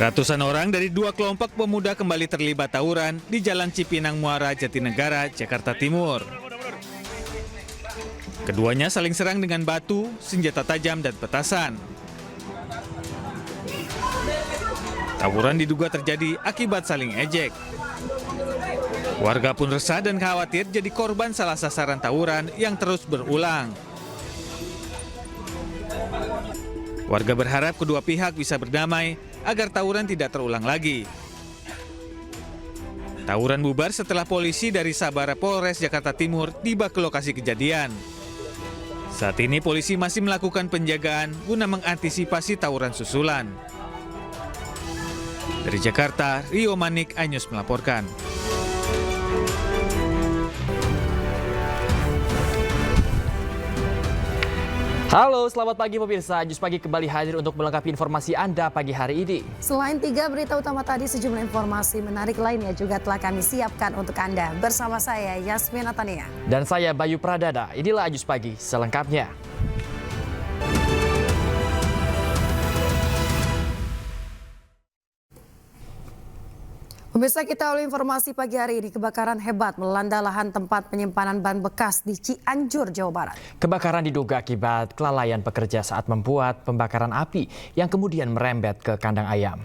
Ratusan orang dari dua kelompok pemuda kembali terlibat tawuran di Jalan Cipinang Muara, Jatinegara, Jakarta Timur. Keduanya saling serang dengan batu, senjata tajam, dan petasan. Tawuran diduga terjadi akibat saling ejek. Warga pun resah dan khawatir jadi korban salah sasaran tawuran yang terus berulang. Warga berharap kedua pihak bisa berdamai agar tawuran tidak terulang lagi. Tawuran bubar setelah polisi dari Sabara Polres Jakarta Timur tiba ke lokasi kejadian. Saat ini polisi masih melakukan penjagaan guna mengantisipasi tawuran susulan. Dari Jakarta, Rio Manik, iNews melaporkan. Halo, selamat pagi pemirsa. Jus Pagi kembali hadir untuk melengkapi informasi Anda pagi hari ini. Selain 3 berita utama tadi, sejumlah informasi menarik lainnya juga telah kami siapkan untuk Anda. Bersama saya, Yasmin Natania. Dan saya, Bayu Pradana. Inilah Jus Pagi selengkapnya. Pemirsa, kita awali informasi pagi hari ini. Kebakaran hebat melanda lahan tempat penyimpanan ban bekas di Cianjur, Jawa Barat. Kebakaran diduga akibat kelalaian pekerja saat membuat pembakaran api yang kemudian merembet ke kandang ayam.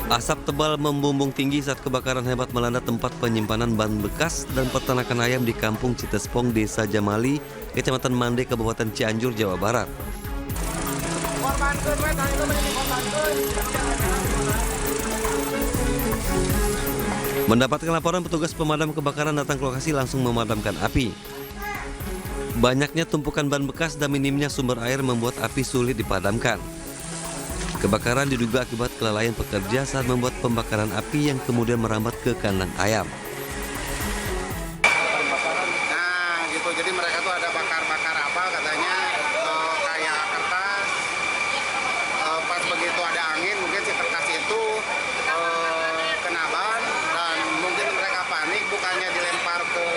Asap tebal membumbung tinggi saat kebakaran hebat melanda tempat penyimpanan ban bekas dan peternakan ayam di Kampung Citespong, Desa Jamali, Kecamatan Mande, Kabupaten Cianjur, Jawa Barat. Mendapatkan laporan, petugas pemadam kebakaran datang ke lokasi langsung memadamkan api. Banyaknya tumpukan ban bekas dan minimnya sumber air membuat api sulit dipadamkan. Kebakaran diduga akibat kelalaian pekerja saat membuat pembakaran api yang kemudian merambat ke kandang ayam. Nah gitu, jadi mereka tuh ada bakar-bakar apa katanya kayak kertas. Pas begitu ada angin mungkin si kertas itu kena ban dan mungkin mereka panik, bukannya dilempar ke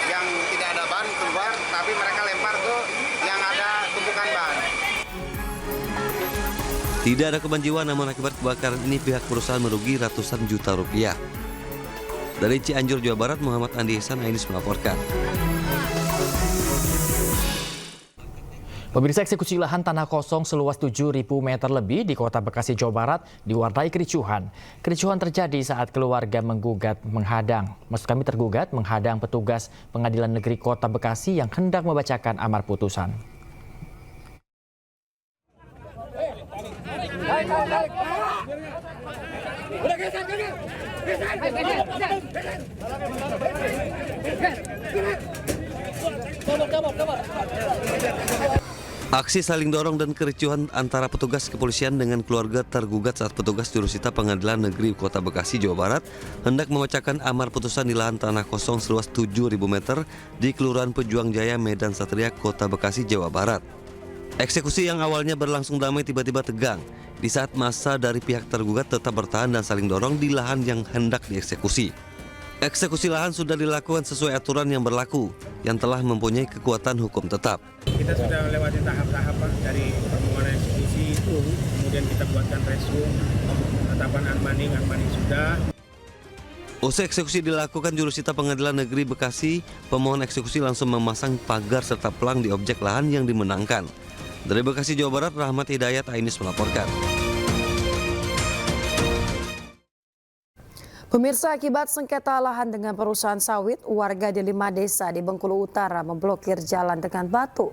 yang tidak ada ban keluar, tapi mereka lempar ke yang ada tumpukan ban. Tidak ada korban jiwa, namun akibat kebakaran ini pihak perusahaan merugi ratusan juta rupiah. Dari Cianjur, Jawa Barat, Muhammad Andi Ihsan, iNews melaporkan. Pemirsa, eksekusi lahan tanah kosong seluas 7.000 meter lebih di Kota Bekasi, Jawa Barat diwarnai kericuhan. Kericuhan terjadi saat keluarga tergugat menghadang petugas Pengadilan Negeri Kota Bekasi yang hendak membacakan amar putusan. Aksi saling dorong dan kericuhan antara petugas kepolisian dengan keluarga tergugat saat petugas jurusita Pengadilan Negeri Kota Bekasi, Jawa Barat hendak membacakan amar putusan di lahan tanah kosong seluas 7.000 meter di Kelurahan Pejuang Jaya, Medan Satria, Kota Bekasi, Jawa Barat. Eksekusi yang awalnya berlangsung damai tiba-tiba tegang di saat massa dari pihak tergugat tetap bertahan dan saling dorong di lahan yang hendak dieksekusi. Eksekusi lahan sudah dilakukan sesuai aturan yang berlaku yang telah mempunyai kekuatan hukum tetap. Kita sudah melewati tahap-tahap dari permohonan eksekusi, kemudian kita buatkan resum, penetapan unbanding sudah. Usai eksekusi dilakukan, jurusita Pengadilan Negeri Bekasi, pemohon eksekusi langsung memasang pagar serta pelang di objek lahan yang dimenangkan. Dari Bekasi, Jawa Barat, Rahmat Hidayat, iNews melaporkan. Pemirsa, akibat sengketa lahan dengan perusahaan sawit, warga di 5 desa di Bengkulu Utara memblokir jalan dengan batu.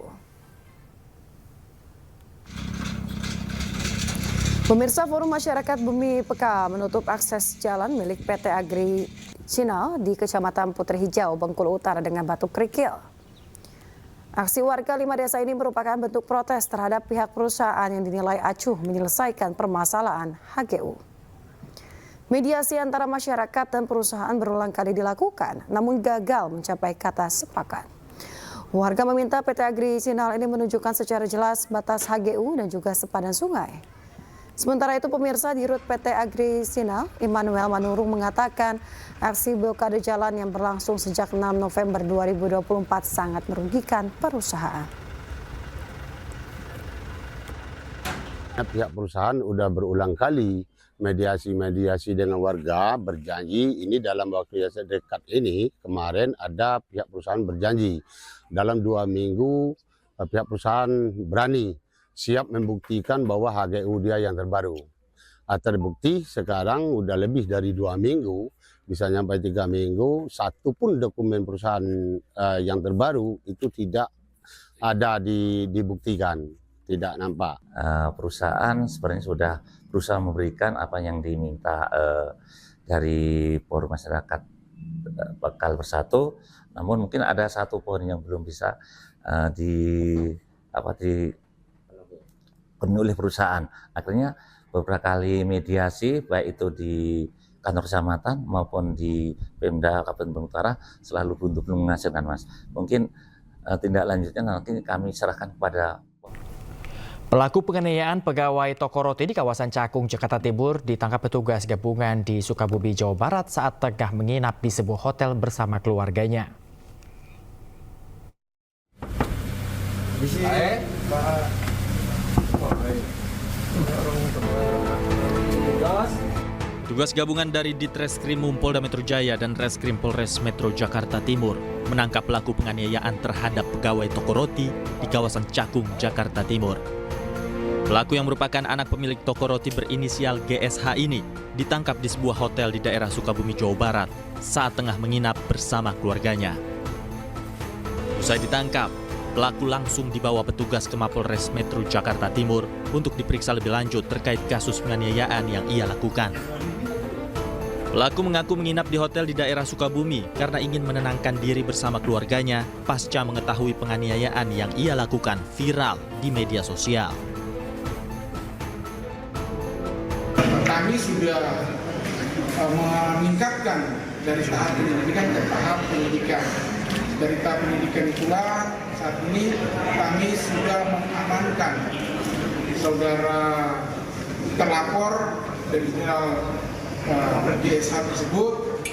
Pemirsa, Forum Masyarakat Bumi Peka menutup akses jalan milik PT Agri Cina di Kecamatan Putri Hijau, Bengkulu Utara dengan batu kerikil. Aksi warga 5 desa ini merupakan bentuk protes terhadap pihak perusahaan yang dinilai acuh menyelesaikan permasalahan HGU. Mediasi antara masyarakat dan perusahaan berulang kali dilakukan, namun gagal mencapai kata sepakat. Warga meminta PT Agri Sinal ini menunjukkan secara jelas batas HGU dan juga sepadan sungai. Sementara itu pemirsa, di Rut PT Agri Sinal, Immanuel Manurung mengatakan aksi blokade jalan yang berlangsung sejak 6 November 2024 sangat merugikan perusahaan. Pihak perusahaan sudah berulang kali mediasi dengan warga, berjanji ini dalam waktu yang dekat ini. Kemarin ada pihak perusahaan berjanji dalam 2 minggu pihak perusahaan berani siap membuktikan bahwa HGU dia yang terbaru. Terbukti sekarang udah lebih dari 2 minggu, bisa sampai 3 minggu, satu pun dokumen perusahaan yang terbaru itu tidak ada dibuktikan, tidak nampak. Perusahaan sebenarnya sudah berusaha memberikan apa yang diminta dari Forum Masyarakat Bakal Bersatu, namun mungkin ada satu poin yang belum bisa dipenuhi oleh perusahaan. Akhirnya beberapa kali mediasi, baik itu di kantor kecamatan maupun di Pemda Kabupaten Bandung Utara, selalu buntu belum menghasilkan, Mas. Mungkin tindak lanjutnya nanti kami serahkan kepada Pelaku penganiayaan pegawai toko roti di kawasan Cakung, Jakarta Timur ditangkap petugas gabungan di Sukabumi, Jawa Barat saat tengah menginap di sebuah hotel bersama keluarganya. Tugas gabungan dari Ditreskrim Polda Metro Jaya dan Reskrim Polres Metro Jakarta Timur menangkap pelaku penganiayaan terhadap pegawai toko roti di kawasan Cakung, Jakarta Timur. Pelaku yang merupakan anak pemilik toko roti berinisial GSH ini ditangkap di sebuah hotel di daerah Sukabumi, Jawa Barat saat tengah menginap bersama keluarganya. Usai ditangkap, pelaku langsung dibawa petugas ke Mapolres Metro Jakarta Timur untuk diperiksa lebih lanjut terkait kasus penganiayaan yang ia lakukan. Pelaku mengaku menginap di hotel di daerah Sukabumi karena ingin menenangkan diri bersama keluarganya pasca mengetahui penganiayaan yang ia lakukan viral di media sosial. Kami sudah meningkatkan dari tahap penyelidikan ke tahap penyidikan. Dari tahap penyidikan itulah saat ini kami sudah mengamankan saudara terlapor dari GSH tersebut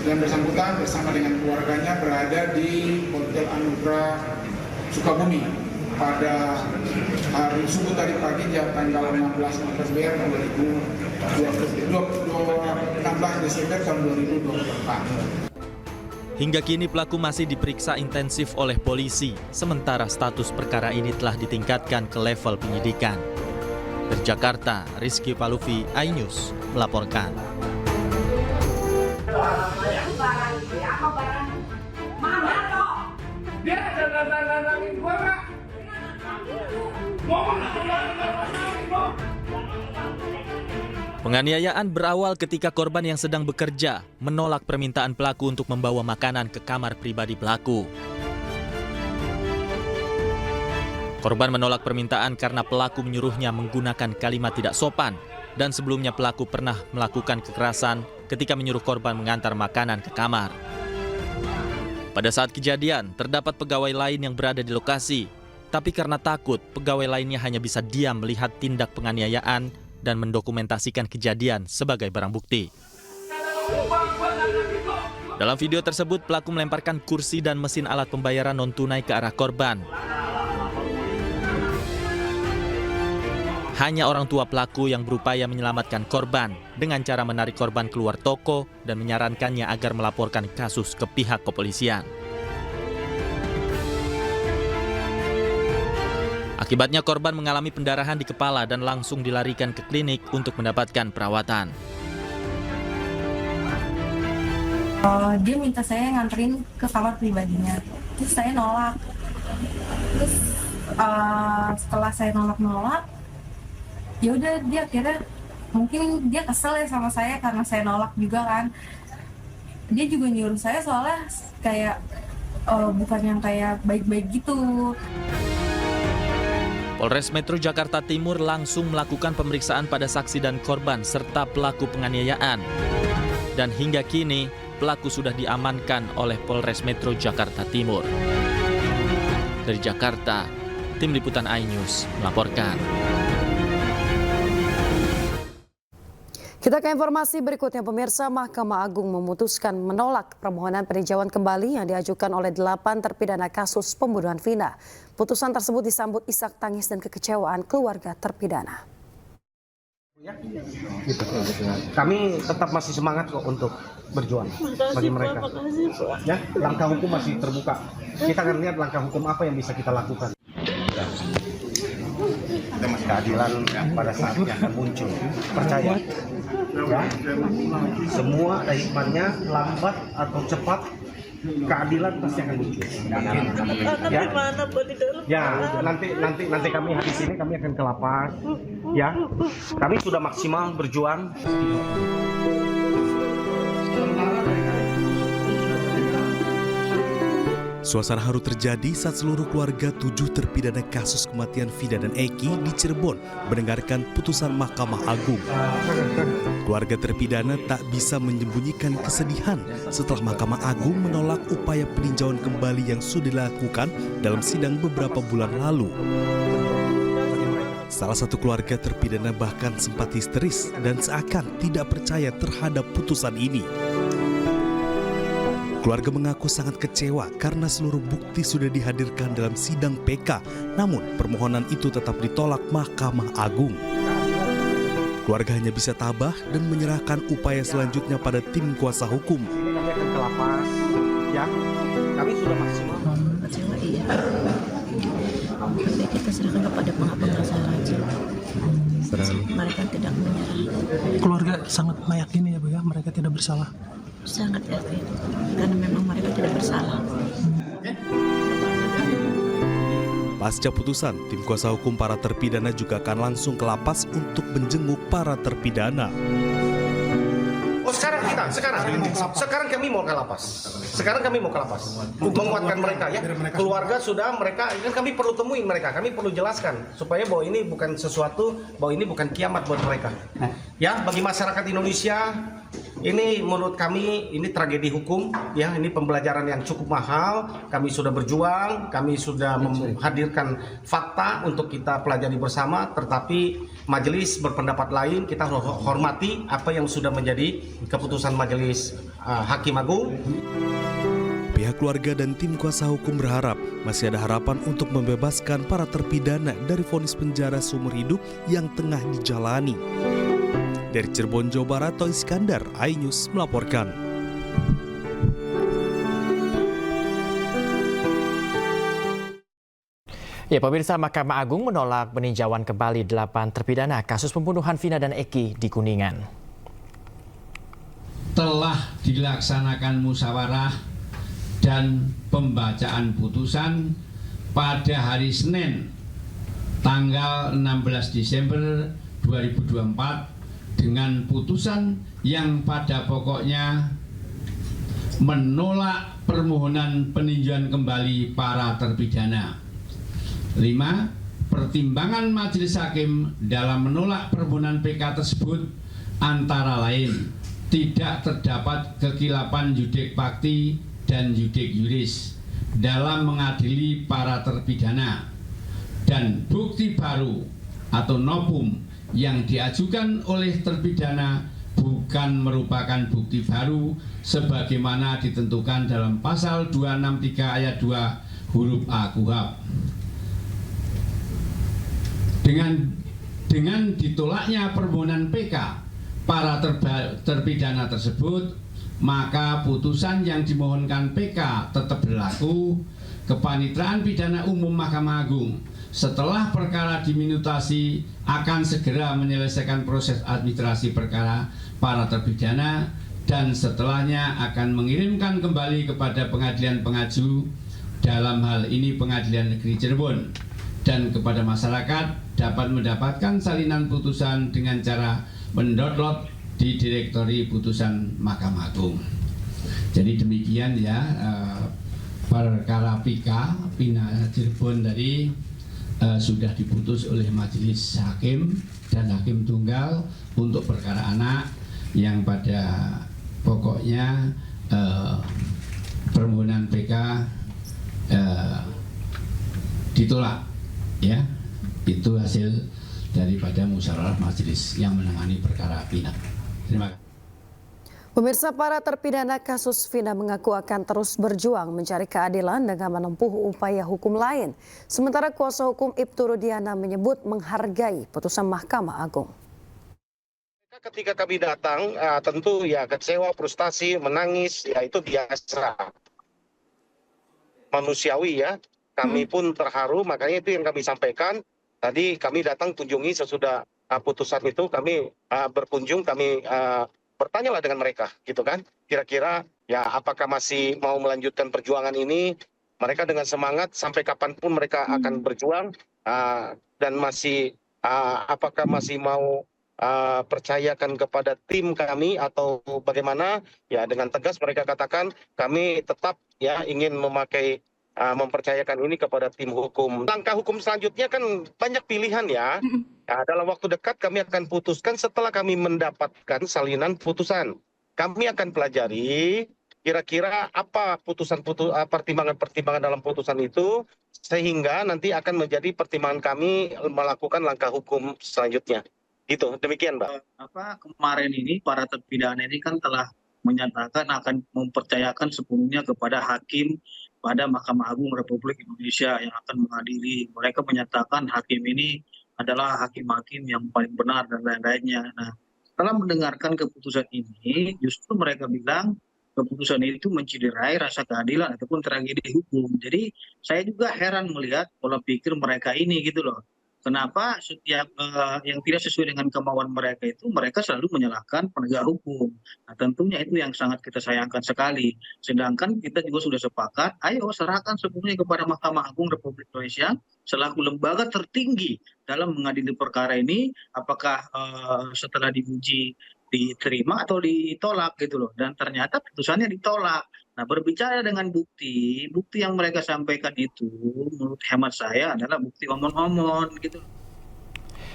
dan bersangkutan bersama dengan keluarganya berada di Hotel Anugrah Sukabumi pada hari subuh tadi pagi tanggal 16 Desember tahun 2024. Hingga kini pelaku masih diperiksa intensif oleh polisi, sementara status perkara ini telah ditingkatkan ke level penyidikan. Dari Jakarta, Rizky Paluvi, iNews melaporkan. Penganiayaan berawal ketika korban yang sedang bekerja menolak permintaan pelaku untuk membawa makanan ke kamar pribadi pelaku. Korban menolak permintaan karena pelaku menyuruhnya menggunakan kalimat tidak sopan dan sebelumnya pelaku pernah melakukan kekerasan ketika menyuruh korban mengantar makanan ke kamar. Pada saat kejadian, terdapat pegawai lain yang berada di lokasi, tapi karena takut, pegawai lainnya hanya bisa diam melihat tindak penganiayaan dan mendokumentasikan kejadian sebagai barang bukti. Dalam video tersebut, pelaku melemparkan kursi dan mesin alat pembayaran non-tunai ke arah korban. Hanya orang tua pelaku yang berupaya menyelamatkan korban dengan cara menarik korban keluar toko dan menyarankannya agar melaporkan kasus ke pihak kepolisian. Akibatnya korban mengalami pendarahan di kepala dan langsung dilarikan ke klinik untuk mendapatkan perawatan. Dia minta saya nganterin ke kamar pribadinya, terus saya nolak. Terus setelah saya nolak, ya udah dia akhirnya mungkin dia kesel ya sama saya karena saya nolak juga kan. Dia juga nyuruh saya soalnya kayak bukan yang kayak baik-baik gitu. Polres Metro Jakarta Timur langsung melakukan pemeriksaan pada saksi dan korban serta pelaku penganiayaan. Dan hingga kini, pelaku sudah diamankan oleh Polres Metro Jakarta Timur. Dari Jakarta, Tim Liputan iNews melaporkan. Kita ke informasi berikutnya, pemirsa. Mahkamah Agung memutuskan menolak permohonan peninjauan kembali yang diajukan oleh 8 terpidana kasus pembunuhan Vina. Putusan tersebut disambut isak tangis dan kekecewaan keluarga terpidana. Kami tetap masih semangat kok untuk berjuang bagi mereka. Ya, langkah hukum masih terbuka. Kita akan lihat langkah hukum apa yang bisa kita lakukan. Keadilan pada saatnya akan muncul. Percaya. Ya, semua ada hikmahnya, lambat atau cepat keadilan pasti akan muncul. Ya, nanti kami habis ini kami akan ke lapas. Ya, kami sudah maksimal berjuang. Suasana haru terjadi saat seluruh keluarga 7 terpidana kasus kematian Vida dan Eki di Cirebon mendengarkan putusan Mahkamah Agung. Keluarga terpidana tak bisa menyembunyikan kesedihan setelah Mahkamah Agung menolak upaya peninjauan kembali yang sudah dilakukan dalam sidang beberapa bulan lalu. Salah satu keluarga terpidana bahkan sempat histeris dan seakan tidak percaya terhadap putusan ini. Keluarga mengaku sangat kecewa karena seluruh bukti sudah dihadirkan dalam sidang PK, namun permohonan itu tetap ditolak Mahkamah Agung. Keluarga hanya bisa tabah dan menyerahkan upaya selanjutnya pada tim kuasa hukum. Kami akan ke lapas, ya. Kami sudah maksimal. Kecewa, iya. Tapi kita serahkan kepada pengadilan saja. Mereka tidak menyerah. Keluarga sangat meyakini ya Bu ya, mereka tidak bersalah. Sangat yakin, karena memang mereka tidak bersalah. Pasca putusan, tim kuasa hukum para terpidana juga akan langsung ke lapas untuk menjenguk para terpidana. Oh, sekarang kami mau ke lapas. Menguatkan mereka ya. Keluarga sudah, mereka kan kami perlu temuin mereka, kami perlu jelaskan supaya bahwa ini bukan sesuatu, bahwa ini bukan kiamat buat mereka. Ya, bagi masyarakat Indonesia, ini menurut kami ini tragedi hukum ya, ini pembelajaran yang cukup mahal. Kami sudah berjuang, kami sudah menghadirkan fakta untuk kita pelajari bersama, tetapi majelis berpendapat lain. Kita hormati apa yang sudah menjadi keputusan majelis Hakim Agung. Pihak keluarga dan tim kuasa hukum berharap masih ada harapan untuk membebaskan para terpidana dari vonis penjara seumur hidup yang tengah dijalani. Dari Cirebon, Jawa Barat, Toy Iskandar, iNews melaporkan. Ya, pemirsa, Mahkamah Agung menolak peninjauan kembali 8 terpidana kasus pembunuhan Vina dan Eki di Kuningan. Telah dilaksanakan musyawarah dan pembacaan putusan pada hari Senin tanggal 16 Desember 2024 dengan putusan yang pada pokoknya menolak permohonan peninjauan kembali para terpidana. 5. Pertimbangan majelis hakim dalam menolak permohonan PK tersebut antara lain tidak terdapat kekilapan yudik fakti dan yudik yuris dalam mengadili para terpidana, dan bukti baru atau novum yang diajukan oleh terpidana bukan merupakan bukti baru sebagaimana ditentukan dalam pasal 263 ayat 2 huruf A KUHP. Dengan ditolaknya permohonan PK para terpidana tersebut, maka putusan yang dimohonkan PK tetap berlaku. Kepanitraan Pidana Umum Mahkamah Agung setelah perkara diminutasi akan segera menyelesaikan proses administrasi perkara para terpidana dan setelahnya akan mengirimkan kembali kepada pengadilan pengaju, dalam hal ini Pengadilan Negeri Cirebon, dan kepada masyarakat dapat mendapatkan salinan putusan dengan cara mendownload di Direktori Putusan Mahkamah Agung. Jadi demikian ya perkara Vina Cirebon tadi sudah diputus oleh majelis hakim dan hakim tunggal untuk perkara anak yang pada pokoknya permohonan PK ditolak ya. Itu hasil daripada musyawarah majelis yang menangani perkara Vina. Terima kasih. Pemirsa, para terpidana kasus Vina mengaku akan terus berjuang mencari keadilan dengan menempuh upaya hukum lain. Sementara kuasa hukum Ibtu Rudiana menyebut menghargai putusan Mahkamah Agung. Ketika kami datang, tentu ya kecewa, frustasi, menangis, ya itu biasa. Manusiawi ya, kami pun terharu, makanya itu yang kami sampaikan. Tadi kami datang kunjungi sesudah putusan itu, kami berkunjung, kami bertanyalah dengan mereka, gitu kan. Kira-kira ya apakah masih mau melanjutkan perjuangan ini, mereka dengan semangat sampai kapanpun mereka akan berjuang, dan masih apakah masih mau percayakan kepada tim kami atau bagaimana, ya dengan tegas mereka katakan kami tetap ya ingin memakai mempercayakan ini kepada tim hukum. Langkah hukum selanjutnya kan banyak pilihan ya. Dalam waktu dekat kami akan putuskan setelah kami mendapatkan salinan putusan. Kami akan pelajari kira-kira apa pertimbangan-pertimbangan dalam putusan itu, sehingga nanti akan menjadi pertimbangan kami melakukan langkah hukum selanjutnya. Gitu, demikian Mbak. Kemarin ini para terpidana ini kan telah menyatakan akan mempercayakan sepenuhnya kepada hakim pada Mahkamah Agung Republik Indonesia yang akan mengadili. Mereka menyatakan hakim ini adalah hakim-hakim yang paling benar dan lain-lainnya. Nah, setelah mendengarkan keputusan ini, justru mereka bilang keputusan itu menciderai rasa keadilan ataupun tragedi hukum. Jadi saya juga heran melihat pola pikir mereka ini gitu loh. Kenapa setiap yang tidak sesuai dengan kemauan mereka itu mereka selalu menyalahkan penegak hukum. Nah, tentunya itu yang sangat kita sayangkan sekali. Sedangkan kita juga sudah sepakat, ayo serahkan sepenuhnya kepada Mahkamah Agung Republik Indonesia selaku lembaga tertinggi dalam mengadili perkara ini. Apakah setelah diuji diterima atau ditolak gitu loh. Dan ternyata putusannya ditolak. Nah, berbicara dengan bukti yang mereka sampaikan itu menurut hemat saya adalah bukti omon-omon gitu.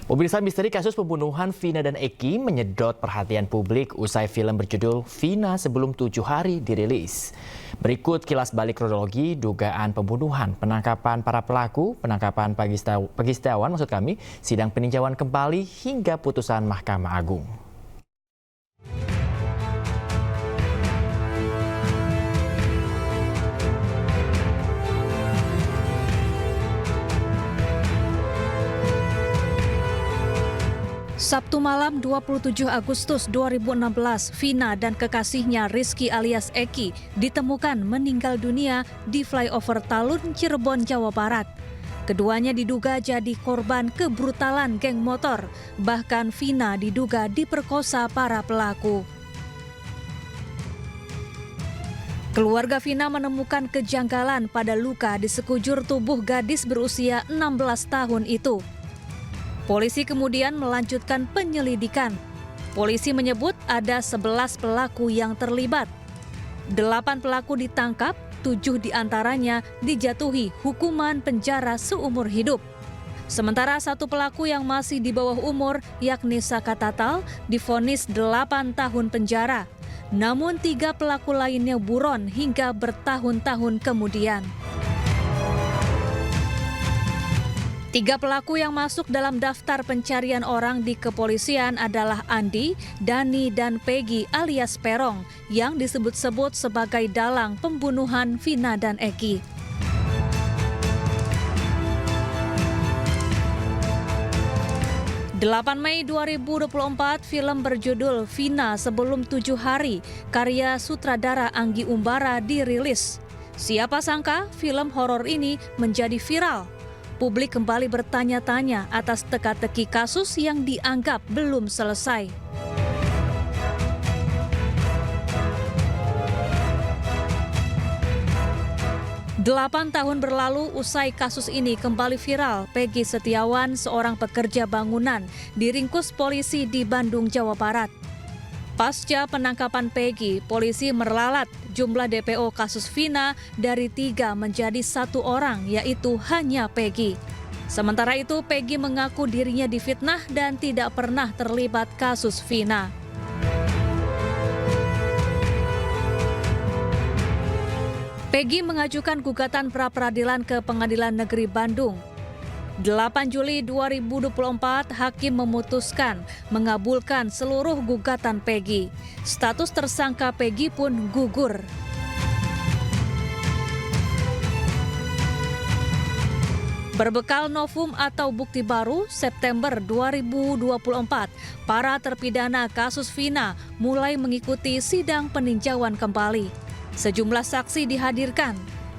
Pemirsa, misteri kasus pembunuhan Vina dan Eki menyedot perhatian publik usai film berjudul Vina Sebelum 7 Hari dirilis. Berikut kilas balik kronologi dugaan pembunuhan, penangkapan para pelaku, penangkapan Pagi Setiawan maksud kami, sidang peninjauan kembali hingga putusan Mahkamah Agung. Sabtu malam 27 Agustus 2016, Vina dan kekasihnya Rizky alias Eki ditemukan meninggal dunia di flyover Talun, Cirebon, Jawa Barat. Keduanya diduga jadi korban kebrutalan geng motor, bahkan Vina diduga diperkosa para pelaku. Keluarga Vina menemukan kejanggalan pada luka di sekujur tubuh gadis berusia 16 tahun itu. Polisi kemudian melanjutkan penyelidikan. Polisi menyebut ada 11 pelaku yang terlibat. 8 pelaku ditangkap, 7 diantaranya dijatuhi hukuman penjara seumur hidup. Sementara 1 pelaku yang masih di bawah umur, yakni Saka Tatal, divonis 8 tahun penjara. Namun 3 pelaku lainnya buron hingga bertahun-tahun kemudian. 3 pelaku yang masuk dalam daftar pencarian orang di kepolisian adalah Andi, Dani, dan Peggy alias Perong yang disebut-sebut sebagai dalang pembunuhan Vina dan Eki. (8 Mei 2024) film berjudul Vina Sebelum 7 Hari karya sutradara Anggi Umbara dirilis. Siapa sangka film horor ini menjadi viral. Publik kembali bertanya-tanya atas teka-teki kasus yang dianggap belum selesai. Delapan tahun berlalu usai kasus ini kembali viral, Peggy Setiawan, seorang pekerja bangunan, diringkus polisi di Bandung, Jawa Barat. Pasca penangkapan Peggy, polisi meralat jumlah DPO kasus Vina dari 3 menjadi 1 orang, yaitu hanya Peggy. Sementara itu, Peggy mengaku dirinya difitnah dan tidak pernah terlibat kasus Vina. Peggy mengajukan gugatan pra-peradilan ke Pengadilan Negeri Bandung. 8 Juli 2024, Hakim memutuskan mengabulkan seluruh gugatan Peggy. Status tersangka Peggy pun gugur. Berbekal novum atau bukti baru, September 2024, para terpidana kasus Vina mulai mengikuti sidang peninjauan kembali. Sejumlah saksi dihadirkan.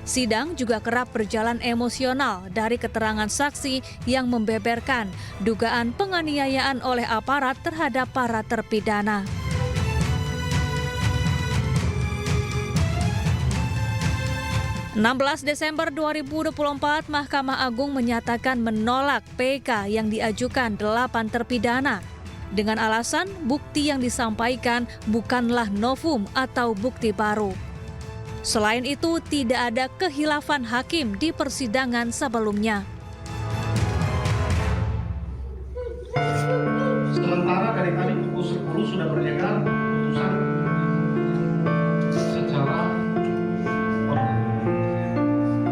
Sidang juga kerap berjalan emosional dari keterangan saksi yang membeberkan dugaan penganiayaan oleh aparat terhadap para terpidana. Desember 2024, Mahkamah Agung menyatakan menolak PK yang diajukan 8 terpidana dengan alasan bukti yang disampaikan bukanlah novum atau bukti baru. Selain itu, tidak ada kehilafan hakim di persidangan sebelumnya. Sementara dari tadi pukul 10 sudah beredar putusan secara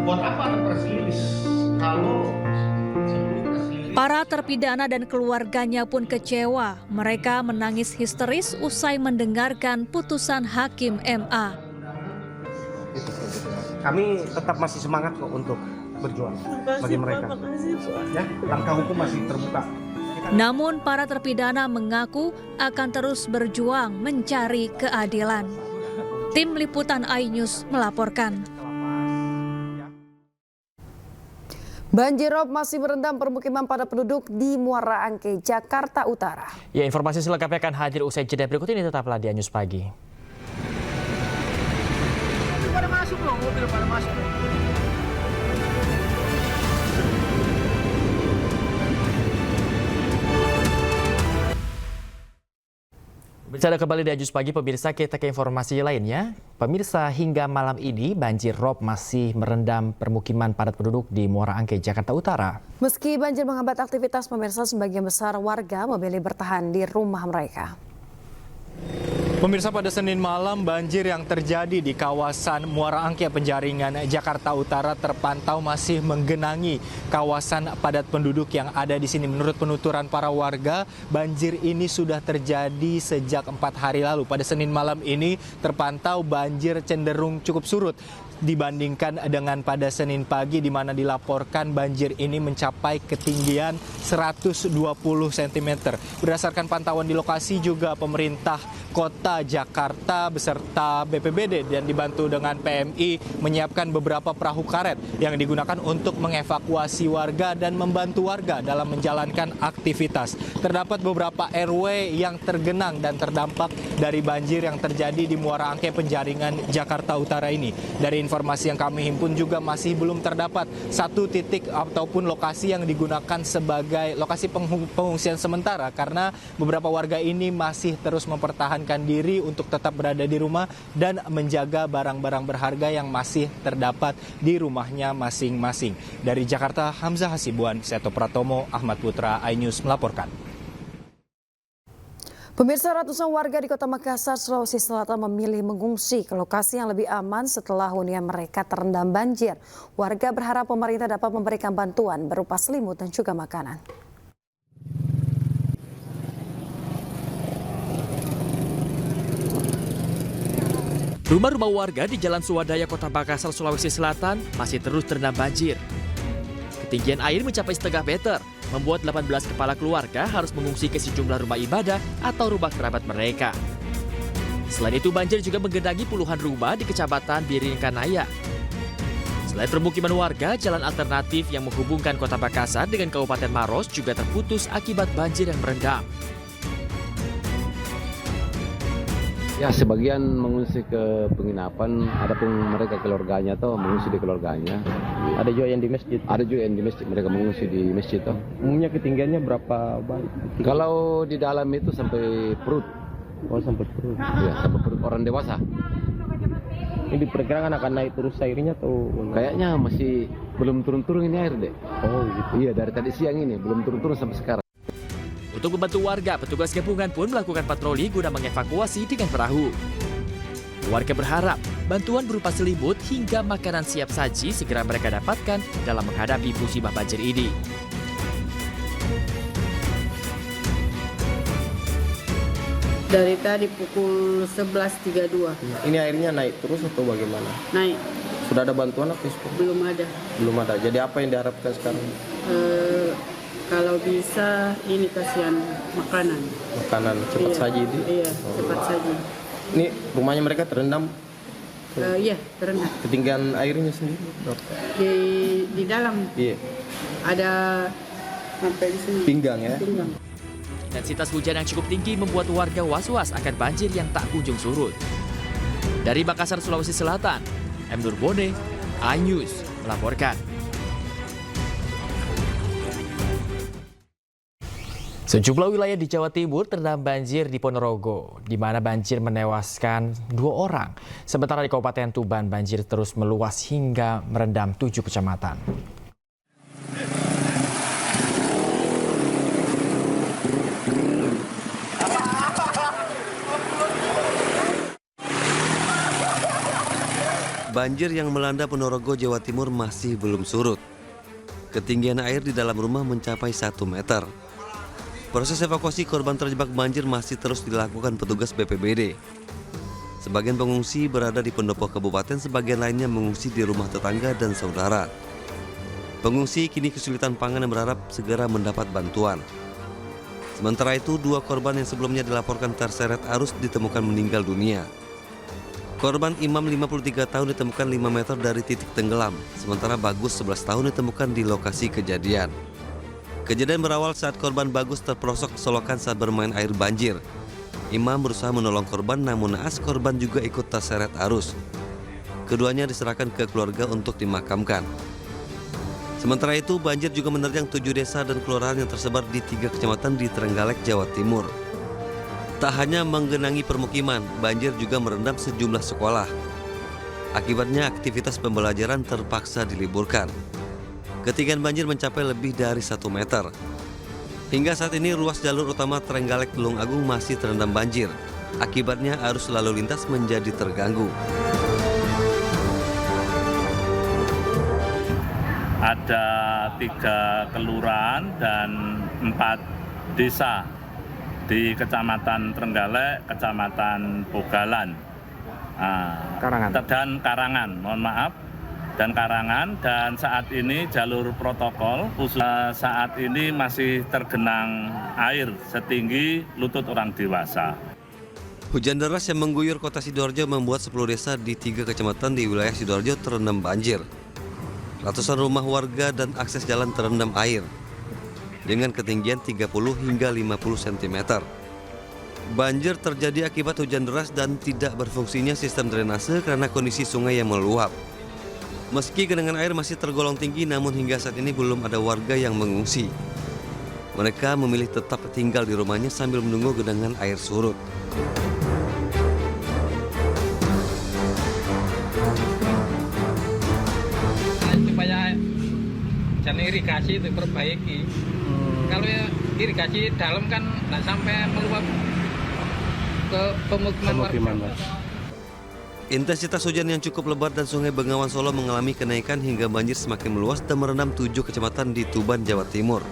buat apa ada press release kalau para terpidana dan keluarganya pun kecewa. Mereka menangis histeris usai mendengarkan putusan Hakim MA. Kami tetap masih semangat kok untuk berjuang bagi mereka. Ya, langkah hukum masih terbuka. Namun para terpidana mengaku akan terus berjuang mencari keadilan. Tim Liputan iNews melaporkan. Banjir rob masih merendam permukiman padat penduduk di Muara Angke, Jakarta Utara. Ya, informasi selengkapnya akan hadir usai jeda berikut ini, tetaplah di iNews Pagi. Pada masuk loh, mobil pada masuk. Berbicara kembali di iNews Pagi, pemirsa, kita ke informasi lainnya. Pemirsa, hingga malam ini banjir rob masih merendam permukiman padat penduduk di Muara Angke, Jakarta Utara. Meski banjir menghambat aktivitas, pemirsa, sebagian besar warga memilih bertahan di rumah mereka. Pemirsa, pada Senin malam banjir yang terjadi di kawasan Muara Angke Penjaringan, Jakarta Utara terpantau masih menggenangi kawasan padat penduduk yang ada di sini. Menurut penuturan para warga, banjir ini sudah terjadi sejak 4 hari lalu. Pada Senin malam ini terpantau banjir cenderung cukup surut dibandingkan dengan pada Senin pagi, di mana dilaporkan banjir ini mencapai ketinggian 120 cm. Berdasarkan pantauan di lokasi juga pemerintah Kota Jakarta beserta BPBD dan dibantu dengan PMI menyiapkan beberapa perahu karet yang digunakan untuk mengevakuasi warga dan membantu warga dalam menjalankan aktivitas. Terdapat beberapa RW yang tergenang dan terdampak dari banjir yang terjadi di Muara Angke Penjaringan, Jakarta Utara ini. Dari informasi yang kami himpun juga masih belum terdapat satu titik ataupun lokasi yang digunakan sebagai lokasi pengungsian sementara, karena beberapa warga ini masih terus mempertahankan diri untuk tetap berada di rumah dan menjaga barang-barang berharga yang masih terdapat di rumahnya masing-masing. Dari Jakarta, Hamzah Hasibuan, Seto Pratomo, Ahmad Putra, iNews melaporkan. Pemirsa, ratusan warga di Kota Makassar, Sulawesi Selatan memilih mengungsi ke lokasi yang lebih aman setelah hunian mereka terendam banjir. Warga berharap pemerintah dapat memberikan bantuan berupa selimut dan juga makanan. Rumah-rumah warga di Jalan Swadaya, Kota Makassar, Sulawesi Selatan masih terus terendam banjir. Ketinggian air mencapai setengah meter, membuat 18 kepala keluarga harus mengungsi ke sejumlah rumah ibadah atau rumah kerabat mereka. Selain itu, banjir juga menggenangi puluhan rumah di Kecamatan Biringkanaya. Selain permukiman warga, jalan alternatif yang menghubungkan Kota Makassar dengan Kabupaten Maros juga terputus akibat banjir yang merendam. Ya, sebagian mengungsi ke penginapan, ada pun mereka keluarganya tuh mengungsi di keluarganya. Ada juga yang di masjid? Ada juga yang di masjid, mereka mengungsi di masjid tuh. Umumnya ketinggiannya berapa balik? Kalau di dalam itu sampai perut. Oh, sampai perut? Ya, sampai perut orang dewasa. Ini diperkirakan akan naik terus airnya atau? Kayaknya masih belum turun-turun ini air deh. Oh gitu? Iya, dari tadi siang ini belum turun-turun sampai sekarang. Untuk membantu warga, petugas gabungan pun melakukan patroli guna mengevakuasi dengan perahu. Warga berharap bantuan berupa selimut hingga makanan siap saji segera mereka dapatkan dalam menghadapi musibah banjir ini. Dari tadi pukul 11.32. Ini airnya naik terus atau bagaimana? Naik. Sudah ada bantuan apa? Belum ada. Belum ada. Jadi apa yang diharapkan sekarang? Kalau bisa ini kasihan makanan. Makanan cepat saji itu? Iya, cepat saji. Ini rumahnya mereka terendam? Iya, terendam. Ketinggian airnya sendiri? Di dalam. Iya. Ada sampai di sini. Pinggang ya? Pinggang. Intensitas hujan yang cukup tinggi membuat warga was-was akan banjir yang tak kunjung surut. Dari Makassar, Sulawesi Selatan, M. Nurbone, iNews melaporkan. Sejumlah wilayah di Jawa Timur terendam banjir di Ponorogo, di mana banjir menewaskan 2 orang. Sementara di Kabupaten Tuban, banjir terus meluas hingga merendam 7 kecamatan. Banjir yang melanda Ponorogo, Jawa Timur masih belum surut. Ketinggian air di dalam rumah mencapai 1 meter. Proses evakuasi korban terjebak banjir masih terus dilakukan petugas BPBD. Sebagian pengungsi berada di pendopo kabupaten, sebagian lainnya mengungsi di rumah tetangga dan saudara. Pengungsi kini kesulitan pangan dan berharap segera mendapat bantuan. Sementara itu, 2 korban yang sebelumnya dilaporkan terseret arus ditemukan meninggal dunia. Korban Imam 53 tahun ditemukan 5 meter dari titik tenggelam, sementara Bagus 11 tahun ditemukan di lokasi kejadian. Kejadian berawal saat korban Bagus terperosok selokan saat bermain air banjir. Imam berusaha menolong korban, namun naas korban juga ikut terseret arus. Keduanya diserahkan ke keluarga untuk dimakamkan. Sementara itu, banjir juga menerjang 7 desa dan kelurahan yang tersebar di 3 kecamatan di Trenggalek, Jawa Timur. Tak hanya menggenangi permukiman, banjir juga merendam sejumlah sekolah. Akibatnya aktivitas pembelajaran terpaksa diliburkan. Ketinggian banjir mencapai lebih dari 1 meter. Hingga saat ini ruas jalur utama Trenggalek Tulung Agung masih terendam banjir. Akibatnya arus lalu lintas menjadi terganggu. Ada 3 kelurahan dan 4 desa di Kecamatan Trenggalek, Kecamatan Bogalan, dan Karangan, mohon maaf, dan Karangan, dan saat ini jalur protokol khusus saat ini masih tergenang air setinggi lutut orang dewasa. Hujan deras yang mengguyur kota Sidoarjo membuat 10 desa di 3 kecamatan di wilayah Sidoarjo terendam banjir. Ratusan rumah warga dan akses jalan terendam air dengan ketinggian 30 hingga 50 cm. Banjir terjadi akibat hujan deras dan tidak berfungsinya sistem drainase karena kondisi sungai yang meluap. Meski genangan air masih tergolong tinggi, namun hingga saat ini belum ada warga yang mengungsi. Mereka memilih tetap tinggal di rumahnya sambil menunggu genangan air surut. Supaya jalan irigasi itu diperbaiki. Kalau ya irigasi dalam kan nggak sampai meluap ke pemukiman warga. Intensitas hujan yang cukup lebat dan Sungai Bengawan Solo mengalami kenaikan hingga banjir semakin meluas dan merendam 7 kecamatan di Tuban, Jawa Timur.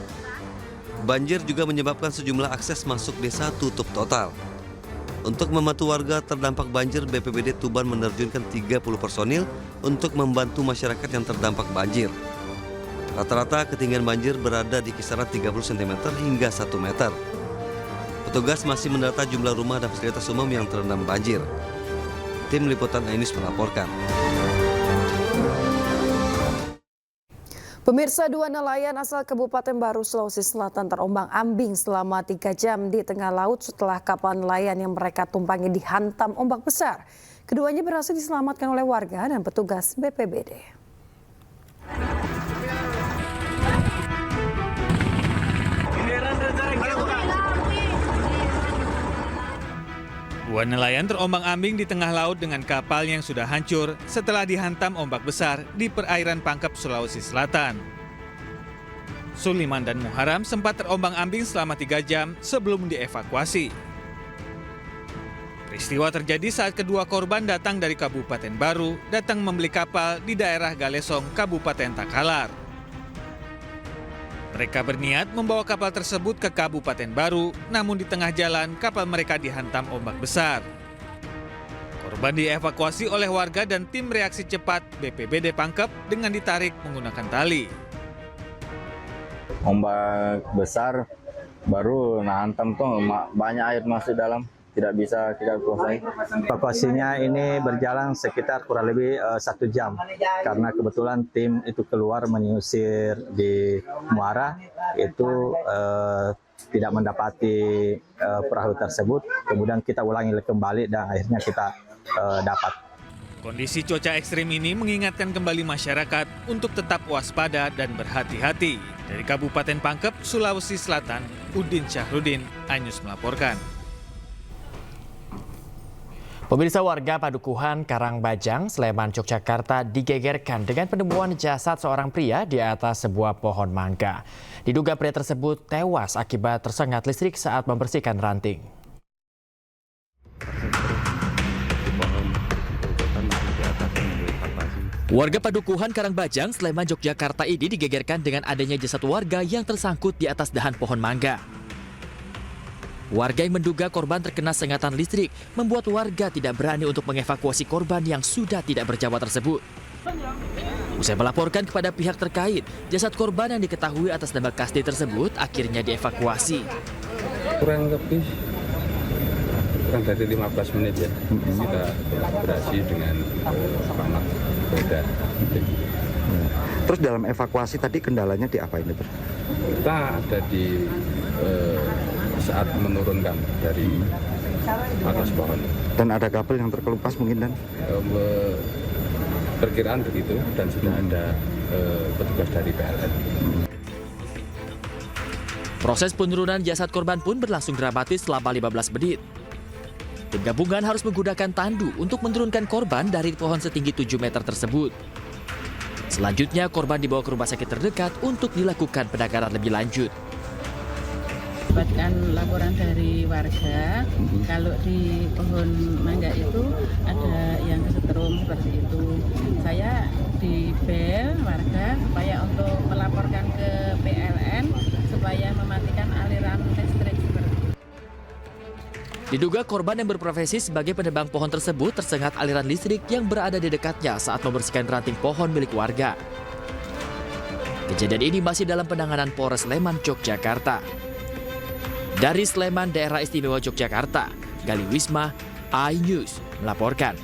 Banjir juga menyebabkan sejumlah akses masuk desa tutup total. Untuk membantu warga terdampak banjir, BPBD Tuban menerjunkan 30 personil untuk membantu masyarakat yang terdampak banjir. Rata-rata ketinggian banjir berada di kisaran 30 cm hingga 1 meter. Petugas masih mendata jumlah rumah dan fasilitas umum yang terendam banjir. Tim Liputan iNews melaporkan. Pemirsa, 2 nelayan asal Kabupaten Baru, Sulawesi Selatan terombang-ambing selama 3 jam di tengah laut setelah kapal nelayan yang mereka tumpangi dihantam ombak besar. Keduanya berhasil diselamatkan oleh warga dan petugas BPBD. Dua nelayan terombang-ambing di tengah laut dengan kapal yang sudah hancur setelah dihantam ombak besar di perairan Pangkep, Sulawesi Selatan. Suliman dan Muharam sempat terombang-ambing selama 3 jam sebelum dievakuasi. Peristiwa terjadi saat kedua korban datang dari Kabupaten Baru, datang membeli kapal di daerah Galesong, Kabupaten Takalar. Mereka berniat membawa kapal tersebut ke Kabupaten Baru, namun di tengah jalan kapal mereka dihantam ombak besar. Korban dievakuasi oleh warga dan tim reaksi cepat BPBD Pangkep dengan ditarik menggunakan tali. Ombak besar baru hantam tuh banyak air masuk dalam. Tidak bisa kita kuasai. Evakuasinya ini berjalan sekitar kurang lebih 1 jam karena kebetulan tim itu keluar menyusir di muara itu tidak mendapati perahu tersebut. Kemudian kita ulangi kembali dan akhirnya kita dapat. Kondisi cuaca ekstrim ini mengingatkan kembali masyarakat untuk tetap waspada dan berhati-hati. Dari Kabupaten Pangkep, Sulawesi Selatan, Udin Syahrudin, iNews melaporkan. Pemirsa, warga Padukuhan Karangbajang, Sleman, Yogyakarta digegerkan dengan penemuan jasad seorang pria di atas sebuah pohon mangga. Diduga pria tersebut tewas akibat tersengat listrik saat membersihkan ranting. Warga Padukuhan Karangbajang, Sleman, Yogyakarta ini digegerkan dengan adanya jasad warga yang tersangkut di atas dahan pohon mangga. Warga yang menduga korban terkena sengatan listrik membuat warga tidak berani untuk mengevakuasi korban yang sudah tidak bernyawa tersebut. Usai melaporkan kepada pihak terkait, jasad korban yang diketahui atas nama Kasdi tersebut akhirnya dievakuasi. Kurang dari 15 menit ya, kita kolaborasi dengan Pamag Polda. Terus dalam evakuasi tadi kendalanya di apa ini? Kita ada di saat menurunkan dari atas pohon. Dan ada kabel yang terkelupas mungkin dan? Perkiraan begitu dan sudah ada petugas dari PLN. Proses penurunan jasad korban pun berlangsung dramatis selama 15 menit. Tim gabungan harus menggunakan tandu untuk menurunkan korban dari pohon setinggi 7 meter tersebut. Selanjutnya korban dibawa ke rumah sakit terdekat untuk dilakukan penanganan lebih lanjut. Dapatkan laporan dari warga kalau di pohon mangga itu ada yang kesetrum seperti itu. Saya dibel warga supaya untuk melaporkan ke PLN supaya mematikan aliran listrik seperti itu. Diduga korban yang berprofesi sebagai penebang pohon tersebut tersengat aliran listrik yang berada di dekatnya saat membersihkan ranting pohon milik warga. Kejadian ini masih dalam penanganan Polres Sleman, Yogyakarta. Dari Sleman, Daerah Istimewa Yogyakarta, Gali Wisma, iNews melaporkan.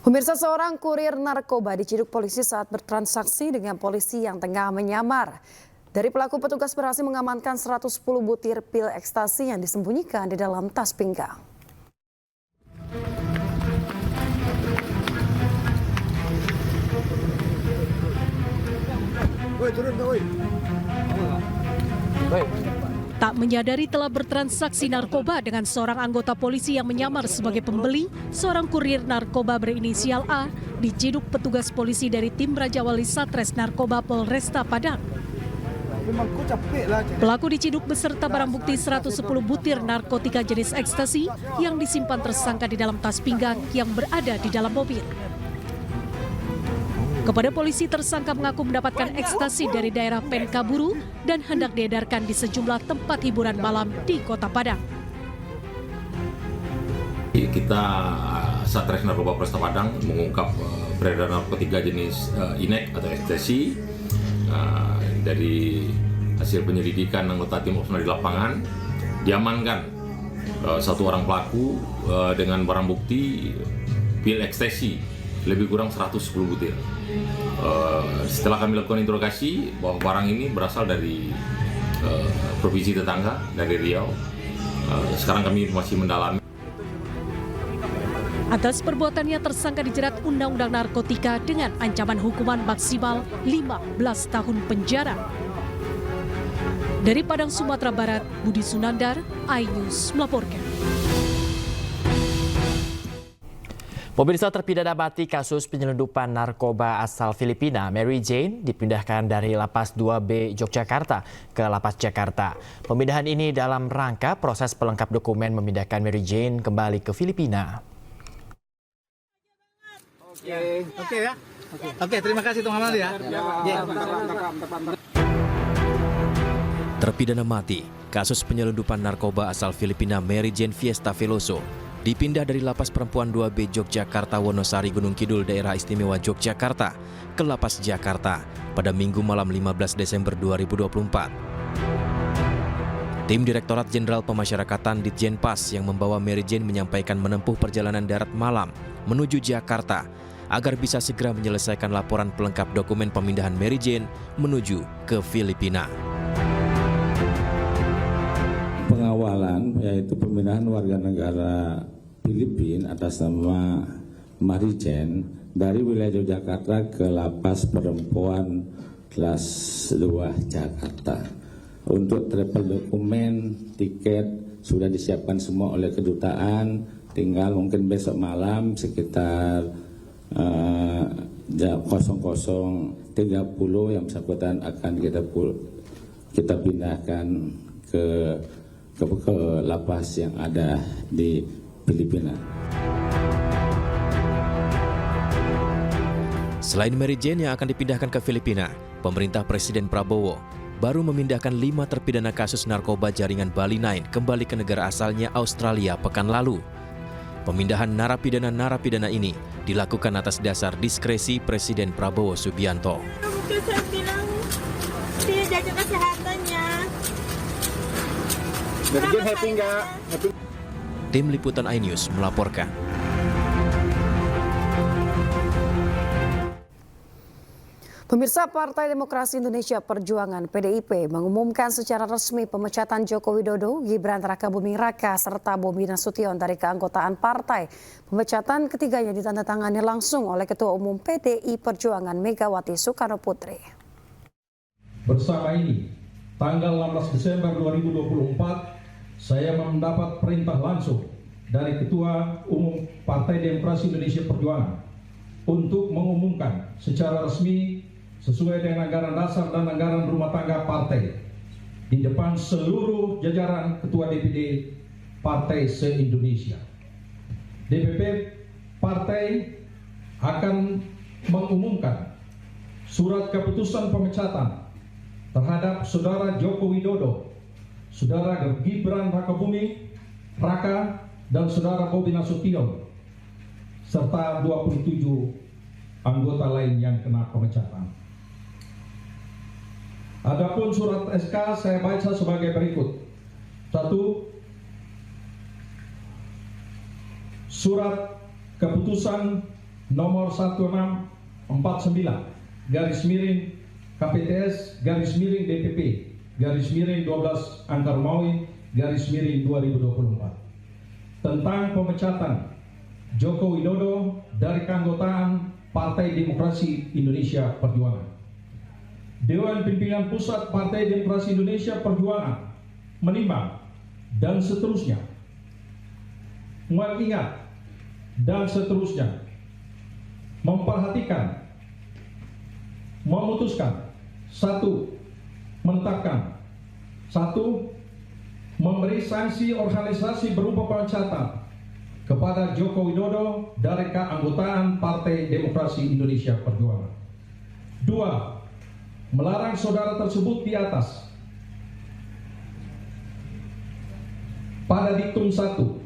Pemirsa, seorang kurir narkoba diciduk polisi saat bertransaksi dengan polisi yang tengah menyamar. Dari pelaku, petugas berhasil mengamankan 110 butir pil ekstasi yang disembunyikan di dalam tas pinggang. Woi, turun, woi. Tak menyadari telah bertransaksi narkoba dengan seorang anggota polisi yang menyamar sebagai pembeli, seorang kurir narkoba berinisial A diciduk petugas polisi dari tim Raja Wali Satres Narkoba Polresta Padang. Pelaku diciduk beserta barang bukti 110 butir narkotika jenis ekstasi yang disimpan tersangka di dalam tas pinggang yang berada di dalam mobil. Kepada polisi, tersangka mengaku mendapatkan ekstasi dari daerah Penkaburu dan hendak diedarkan di sejumlah tempat hiburan malam di Kota Padang. Kita Satres Narkoba Polresta Padang mengungkap beredar narkotika jenis inek atau ekstasi. Dari hasil penyelidikan anggota tim operasional di lapangan, diamankan satu orang pelaku dengan barang bukti pil ekstasi lebih kurang 110 butir. Setelah kami lakukan interogasi bahwa barang ini berasal dari provinsi tetangga, dari Riau. Sekarang kami masih mendalami. Atas perbuatannya, tersangka dijerat Undang-Undang Narkotika dengan ancaman hukuman maksimal 15 tahun penjara. Dari Padang, Sumatera Barat, Budi Sunandar, iNews melaporkan. Pemirsa, terpidana mati kasus penyelundupan narkoba asal Filipina, Mary Jane, dipindahkan dari Lapas 2B Yogyakarta ke Lapas Jakarta. Pemindahan ini dalam rangka proses pelengkap dokumen memindahkan Mary Jane kembali ke Filipina. Oke ya. Oke, terima kasih teman-teman ya. Terpidana mati, kasus penyelundupan narkoba asal Filipina Mary Jane Fiesta Veloso dipindah dari Lapas Perempuan 2B Yogyakarta Wonosari Gunung Kidul Daerah Istimewa Yogyakarta ke Lapas Jakarta pada Minggu malam 15 Desember 2024. Tim Direktorat Jenderal Pemasyarakatan Ditjenpas yang membawa Mary Jane menyampaikan menempuh perjalanan darat malam menuju Jakarta agar bisa segera menyelesaikan laporan pelengkap dokumen pemindahan Mary Jane menuju ke Filipina. Pengawalan yaitu pemindahan warga negara Filipina atas nama Mary Jane dari wilayah Yogyakarta ke Lapas Perempuan kelas 2 Jakarta. Untuk travel dokumen, tiket sudah disiapkan semua oleh kedutaan, tinggal mungkin besok malam sekitar 00.30 yang bersangkutan akan kita pindahkan ke lapas yang ada di Filipina. Selain Mary Jane yang akan dipindahkan ke Filipina, pemerintah Presiden Prabowo baru memindahkan 5 terpidana kasus narkoba jaringan Bali 9 kembali ke negara asalnya Australia pekan lalu. Pemindahan narapidana ini dilakukan atas dasar diskresi Presiden Prabowo Subianto. Mungkin saya bilang dia jaga kesehatannya. Happy nggak? Tim Liputan iNews melaporkan. Pemirsa, Partai Demokrasi Indonesia Perjuangan PDIP mengumumkan secara resmi pemecatan Joko Widodo, Gibran Rakabuming Raka, serta Bobi Nasution dari keanggotaan partai. Pemecatan ketiganya ditandatangani langsung oleh Ketua Umum PDI Perjuangan Megawati Soekarnoputri. Bersama ini, tanggal 16 Desember 2024, saya mendapat perintah langsung dari Ketua Umum Partai Demokrasi Indonesia Perjuangan untuk mengumumkan secara resmi sesuai dengan anggaran dasar dan anggaran rumah tangga partai di depan seluruh jajaran Ketua DPD Partai se-Indonesia. DPP Partai akan mengumumkan surat keputusan pemecatan terhadap Saudara Joko Widodo, Saudara Gibran Rakabuming Raka, dan Saudara Bobi Nasution, serta 27 anggota lain yang kena pemecatan. Adapun surat SK saya baca sebagai berikut. 1. Surat keputusan nomor 1649 /KPTS /DPP /12/Romawi/2024 tentang pemecatan Joko Widodo dari keanggotaan Partai Demokrasi Indonesia Perjuangan. Dewan Pimpinan Pusat Partai Demokrasi Indonesia Perjuangan menimbang dan seterusnya, mengingat dan seterusnya, memperhatikan, memutuskan, 1. Menetapkan, 1. Memberi sanksi organisasi berupa pemecatan kepada Joko Widodo dari keanggotaan Partai Demokrasi Indonesia Perjuangan. 2. Melarang saudara tersebut di atas pada diktum 1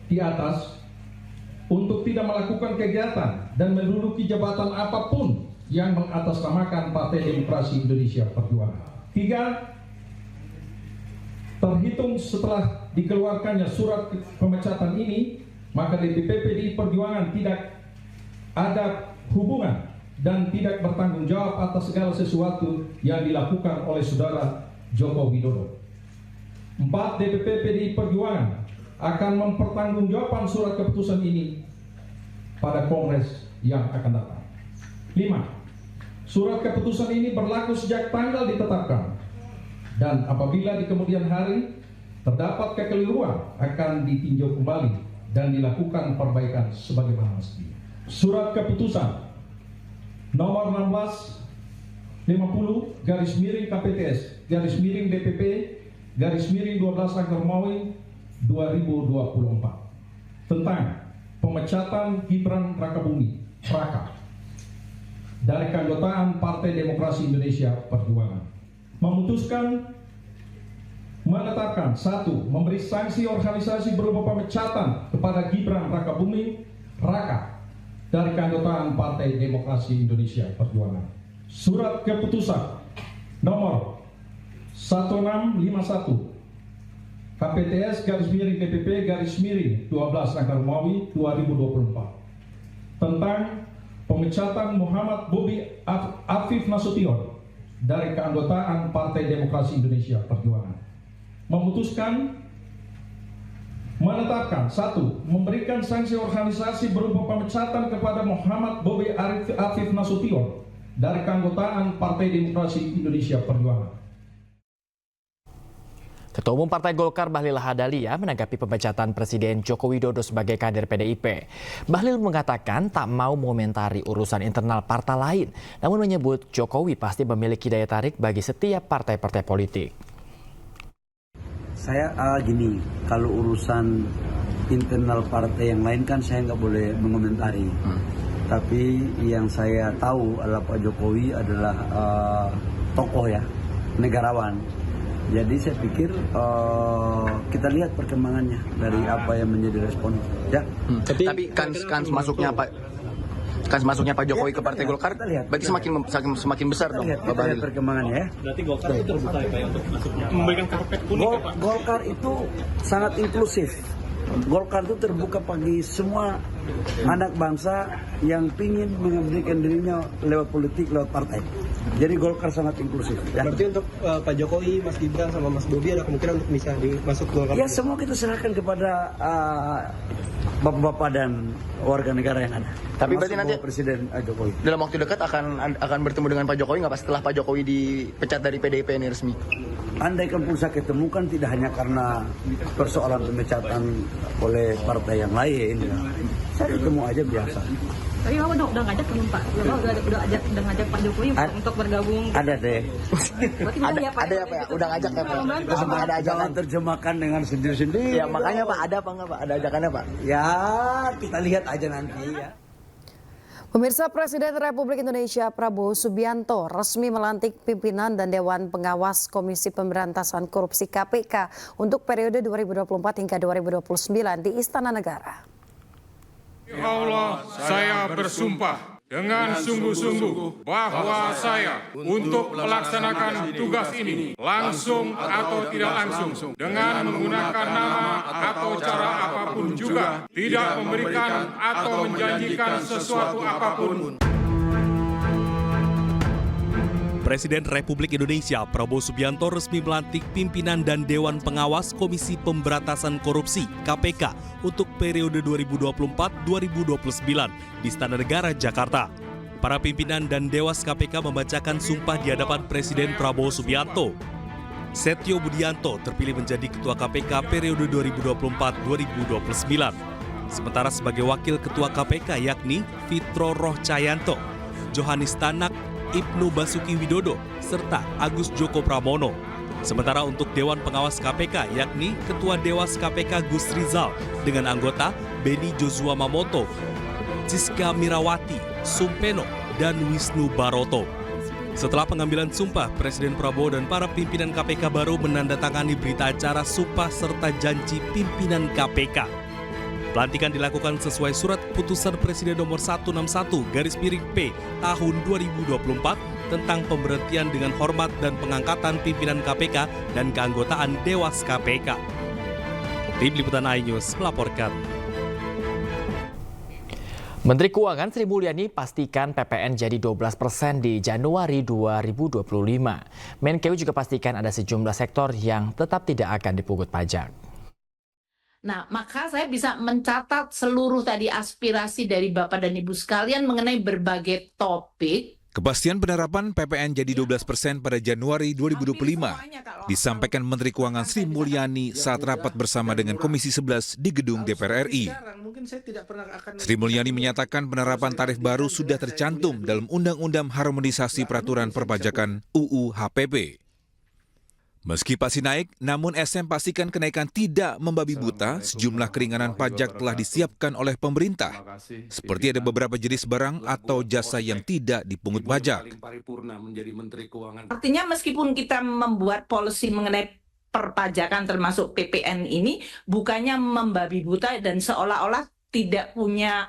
di atas untuk tidak melakukan kegiatan dan menduduki jabatan apapun yang mengatasnamakan Partai Demokrasi Indonesia Perjuangan. 3. Terhitung setelah dikeluarkannya surat pemecatan ini, maka DPP PDI Perjuangan tidak ada hubungan dan tidak bertanggung jawab atas segala sesuatu yang dilakukan oleh Saudara Joko Widodo. 4. DPP PDI Perjuangan akan mempertanggungjawabkan surat keputusan ini pada Kongres yang akan datang. 5. Surat keputusan ini berlaku sejak tanggal ditetapkan, dan apabila di kemudian hari terdapat kekeliruan akan ditinjau kembali dan dilakukan perbaikan sebagaimana mestinya. Surat keputusan nomor 1650 /KPTS /DPP /12/Romawi 2024 tentang pemecatan Gibran Rakabuming Raka dari keanggotaan Partai Demokrasi Indonesia Perjuangan. Memutuskan menetapkan 1. Memberi sanksi organisasi berupa pemecatan kepada Gibran Rakabuming Raka dari keanggotaan Partai Demokrasi Indonesia Perjuangan. Surat keputusan nomor 1651 KPTS /DPP/12 Angka Romawi 2024 tentang pemecatan Muhammad Bobi Afif Nasution dari keanggotaan Partai Demokrasi Indonesia Perjuangan. Memutuskan menetapkan 1. Memberikan sanksi organisasi berupa pemecatan kepada Muhammad Bobi Afif Nasution dari keanggotaan Partai Demokrasi Indonesia Perjuangan. Ketua Umum Partai Golkar Bahlil Lahadalia menanggapi pemecatan Presiden Joko Widodo sebagai kader PDIP. Bahlil mengatakan tak mau mengomentari urusan internal partai lain, namun menyebut Jokowi pasti memiliki daya tarik bagi setiap partai-partai politik. Saya gini, kalau urusan internal partai yang lain kan saya nggak boleh mengomentari. Tapi yang saya tahu adalah Pak Jokowi adalah tokoh ya, negarawan. Jadi saya pikir kita lihat perkembangannya dari apa yang menjadi respon. Ya. Tapi kans masuknya Pak Jokowi ke Partai Golkar, berarti semakin besar dong. Kita lihat perkembangannya ya. Berarti Golkar itu terbuka ya Pak untuk masuknya. Memberikan karpet kuning ya Pak. Golkar itu sangat inklusif. Golkar itu terbuka bagi semua anak bangsa yang ingin memberikan dirinya lewat politik, lewat partai. Jadi Golkar sangat inklusif. Ya. Berarti untuk Pak Jokowi, Mas Gibran sama Mas Bobi ada kemungkinan untuk bisa masuk Golkar? Ya semua kita serahkan kepada bapak-bapak dan warga negara yang ada. Tapi berarti nanti Presiden Jokowi dalam waktu dekat akan bertemu dengan Pak Jokowi nggak Pak setelah Pak Jokowi dipecat dari PDIP ini resmi? Andai kan pun saya ketemukan tidak hanya karena persoalan pemecatan oleh partai yang lain, ya. Saya ketemu aja biasa. Tapi Bapak udah ngajak belum Pak? Udah ngajak Pak Jokowi untuk bergabung? Ada deh. Ada ya Pak? Udah ngajak ya Pak? Ada ajakan terjemahkan dengan sendiri-sendiri. Ya makanya Pak, ada apa nggak Pak? Ada ajakannya Pak? Ya kita lihat aja nanti ya. Pemirsa, Presiden Republik Indonesia Prabowo Subianto resmi melantik pimpinan dan Dewan Pengawas Komisi Pemberantasan Korupsi KPK untuk periode 2024 hingga 2029 di Istana Negara. Ya Allah, saya bersumpah dengan sungguh-sungguh bahwa saya untuk melaksanakan tugas ini langsung atau tidak langsung dengan menggunakan nama atau cara apapun juga tidak memberikan atau menjanjikan sesuatu apapun. Presiden Republik Indonesia Prabowo Subianto resmi melantik pimpinan dan Dewan Pengawas Komisi Pemberantasan Korupsi (KPK) untuk periode 2024-2029 di Istana Negara Jakarta. Para pimpinan dan Dewas KPK membacakan sumpah di hadapan Presiden Prabowo Subianto. Setio Budianto terpilih menjadi Ketua KPK periode 2024-2029. Sementara sebagai Wakil Ketua KPK yakni Fitro Rohcayanto, Johanis Tanak, Ibnu Basuki Widodo, serta Agus Joko Pramono. Sementara untuk Dewan Pengawas KPK yakni Ketua Dewas KPK Gus Rizal dengan anggota Beni Joshua Mamoto, Siska Mirawati, Sumpeno, dan Wisnu Baroto. Setelah pengambilan sumpah, Presiden Prabowo dan para pimpinan KPK baru menandatangani berita acara sumpah serta janji pimpinan KPK. Pelantikan dilakukan sesuai surat keputusan Presiden nomor 161/P tahun 2024 tentang pemberhentian dengan hormat dan pengangkatan pimpinan KPK dan keanggotaan Dewas KPK. Tim Liputan iNews melaporkan. Menteri Keuangan Sri Mulyani pastikan PPN jadi 12% di Januari 2025. Menkeu juga pastikan ada sejumlah sektor yang tetap tidak akan dipungut pajak. Nah, maka saya bisa mencatat seluruh tadi aspirasi dari Bapak dan Ibu sekalian mengenai berbagai topik. Kepastian penerapan PPN jadi 12% pada Januari 2025 disampaikan Menteri Keuangan Sri Mulyani saat rapat bersama dengan Komisi 11 di Gedung DPR RI. Sri Mulyani menyatakan penerapan tarif baru sudah tercantum dalam Undang-Undang Harmonisasi Peraturan Perpajakan UU HPP. Meski pasti naik, namun SM pastikan kenaikan tidak membabi buta. Sejumlah keringanan pajak telah disiapkan oleh pemerintah. Seperti ada beberapa jenis barang atau jasa yang tidak dipungut pajak. Artinya meskipun kita membuat policy mengenai perpajakan termasuk PPN ini, bukannya membabi buta dan seolah-olah tidak punya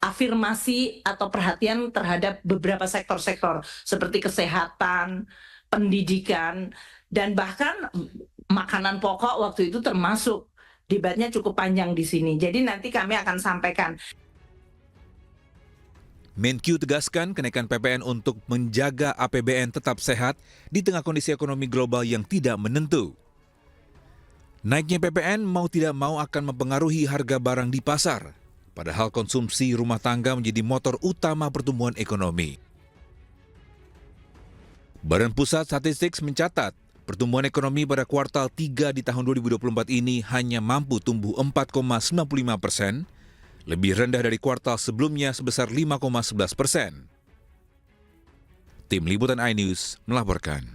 afirmasi atau perhatian terhadap beberapa sektor-sektor seperti kesehatan, pendidikan, dan bahkan makanan pokok waktu itu termasuk. Debatnya cukup panjang di sini. Jadi nanti kami akan sampaikan. Menkyu tegaskan kenaikan PPN untuk menjaga APBN tetap sehat di tengah kondisi ekonomi global yang tidak menentu. Naiknya PPN mau tidak mau akan mempengaruhi harga barang di pasar. Padahal konsumsi rumah tangga menjadi motor utama pertumbuhan ekonomi. Badan Pusat Statistik mencatat, pertumbuhan ekonomi pada kuartal 3 di tahun 2024 ini hanya mampu tumbuh 4,95%, lebih rendah dari kuartal sebelumnya sebesar 5,11%. Tim Liputan iNews melaporkan.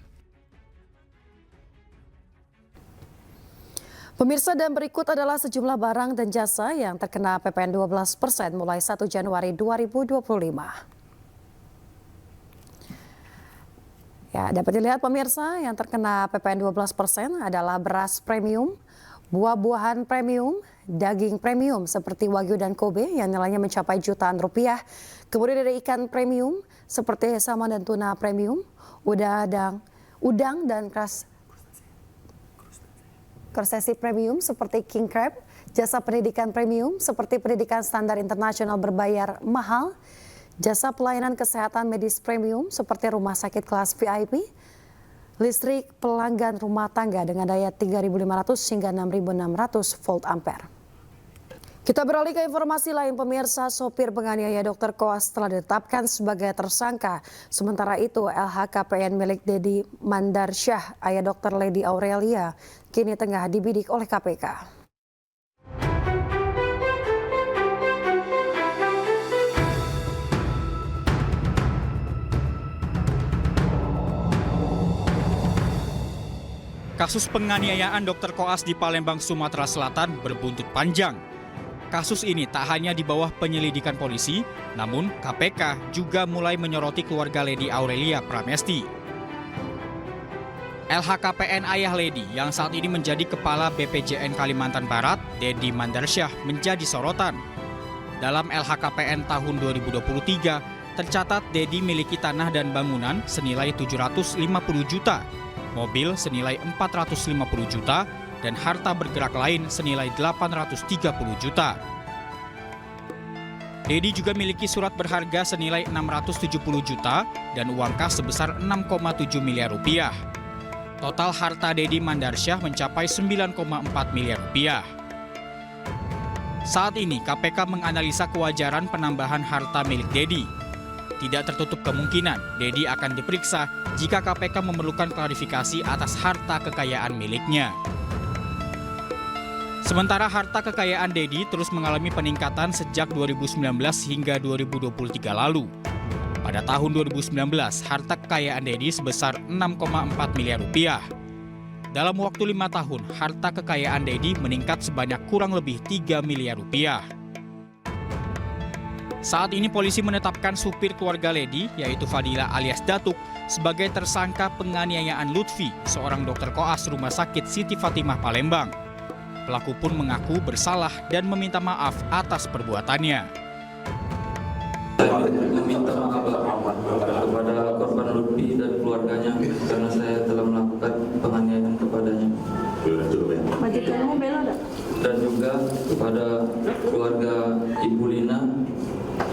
Pemirsa, dan berikut adalah sejumlah barang dan jasa yang terkena PPN 12% mulai 1 Januari 2025. Ya, dapat dilihat pemirsa, yang terkena PPN 12% adalah beras premium, buah-buahan premium, daging premium seperti Wagyu dan Kobe yang nilainya mencapai jutaan rupiah. Kemudian ada ikan premium seperti salmon dan tuna premium, udang dan krustasi premium seperti king crab, jasa pendidikan premium seperti pendidikan standar internasional berbayar mahal, jasa pelayanan kesehatan medis premium seperti rumah sakit kelas VIP, listrik pelanggan rumah tangga dengan daya 3.500 hingga 6.600 volt ampere. Kita beralih ke informasi lain pemirsa, sopir penganiaya Dr. Koas telah ditetapkan sebagai tersangka. Sementara itu LHKPN milik Dedi Mandarsyah, ayah Dr. Lady Aurelia, kini tengah dibidik oleh KPK. Kasus penganiayaan Dr. Koas di Palembang, Sumatera Selatan berbuntut panjang. Kasus ini tak hanya di bawah penyelidikan polisi, namun KPK juga mulai menyoroti keluarga Lady Aurelia Pramesti. LHKPN ayah Lady yang saat ini menjadi Kepala BPJN Kalimantan Barat, Dedi Mandarsyah, menjadi sorotan. Dalam LHKPN tahun 2023, tercatat Dedi miliki tanah dan bangunan senilai 750 juta. Mobil senilai 450 juta, dan harta bergerak lain senilai 830 juta. Dedi juga miliki surat berharga senilai 670 juta dan uang kas sebesar 6,7 miliar rupiah. Total harta Dedi Mandarsyah mencapai 9,4 miliar rupiah. Saat ini KPK menganalisa kewajaran penambahan harta milik Dedi. Tidak tertutup kemungkinan Dedi akan diperiksa jika KPK memerlukan klarifikasi atas harta kekayaan miliknya. Sementara harta kekayaan Dedi terus mengalami peningkatan sejak 2019 hingga 2023 lalu. Pada tahun 2019, harta kekayaan Dedi sebesar 6,4 miliar rupiah. Dalam waktu 5 tahun, harta kekayaan Dedi meningkat sebanyak kurang lebih 3 miliar rupiah. Saat ini polisi menetapkan supir keluarga Lady, yaitu Fadila alias Datuk, sebagai tersangka penganiayaan Lutfi, seorang dokter koas Rumah Sakit Siti Fatimah Palembang. Pelaku pun mengaku bersalah dan meminta maaf atas perbuatannya. Saya meminta maaf kepada korban Lutfi dan keluarganya karena saya telah melakukan penganiayaan kepadanya. Dan juga kepada keluarga Ibu Lina,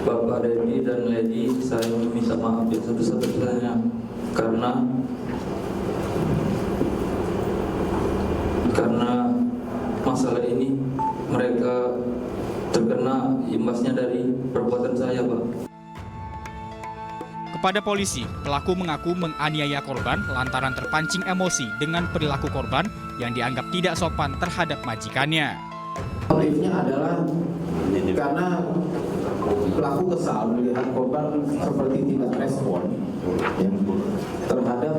Bapak Dedi dan Lady, saya meminta maaf yang satu-satunya karena masalah ini mereka terkena imbasnya dari perbuatan saya, Pak. Kepada polisi, pelaku mengaku menganiaya korban lantaran terpancing emosi dengan perilaku korban yang dianggap tidak sopan terhadap majikannya. Motifnya adalah karena pelaku kesal melihat korban seperti tidak respon ya, terhadap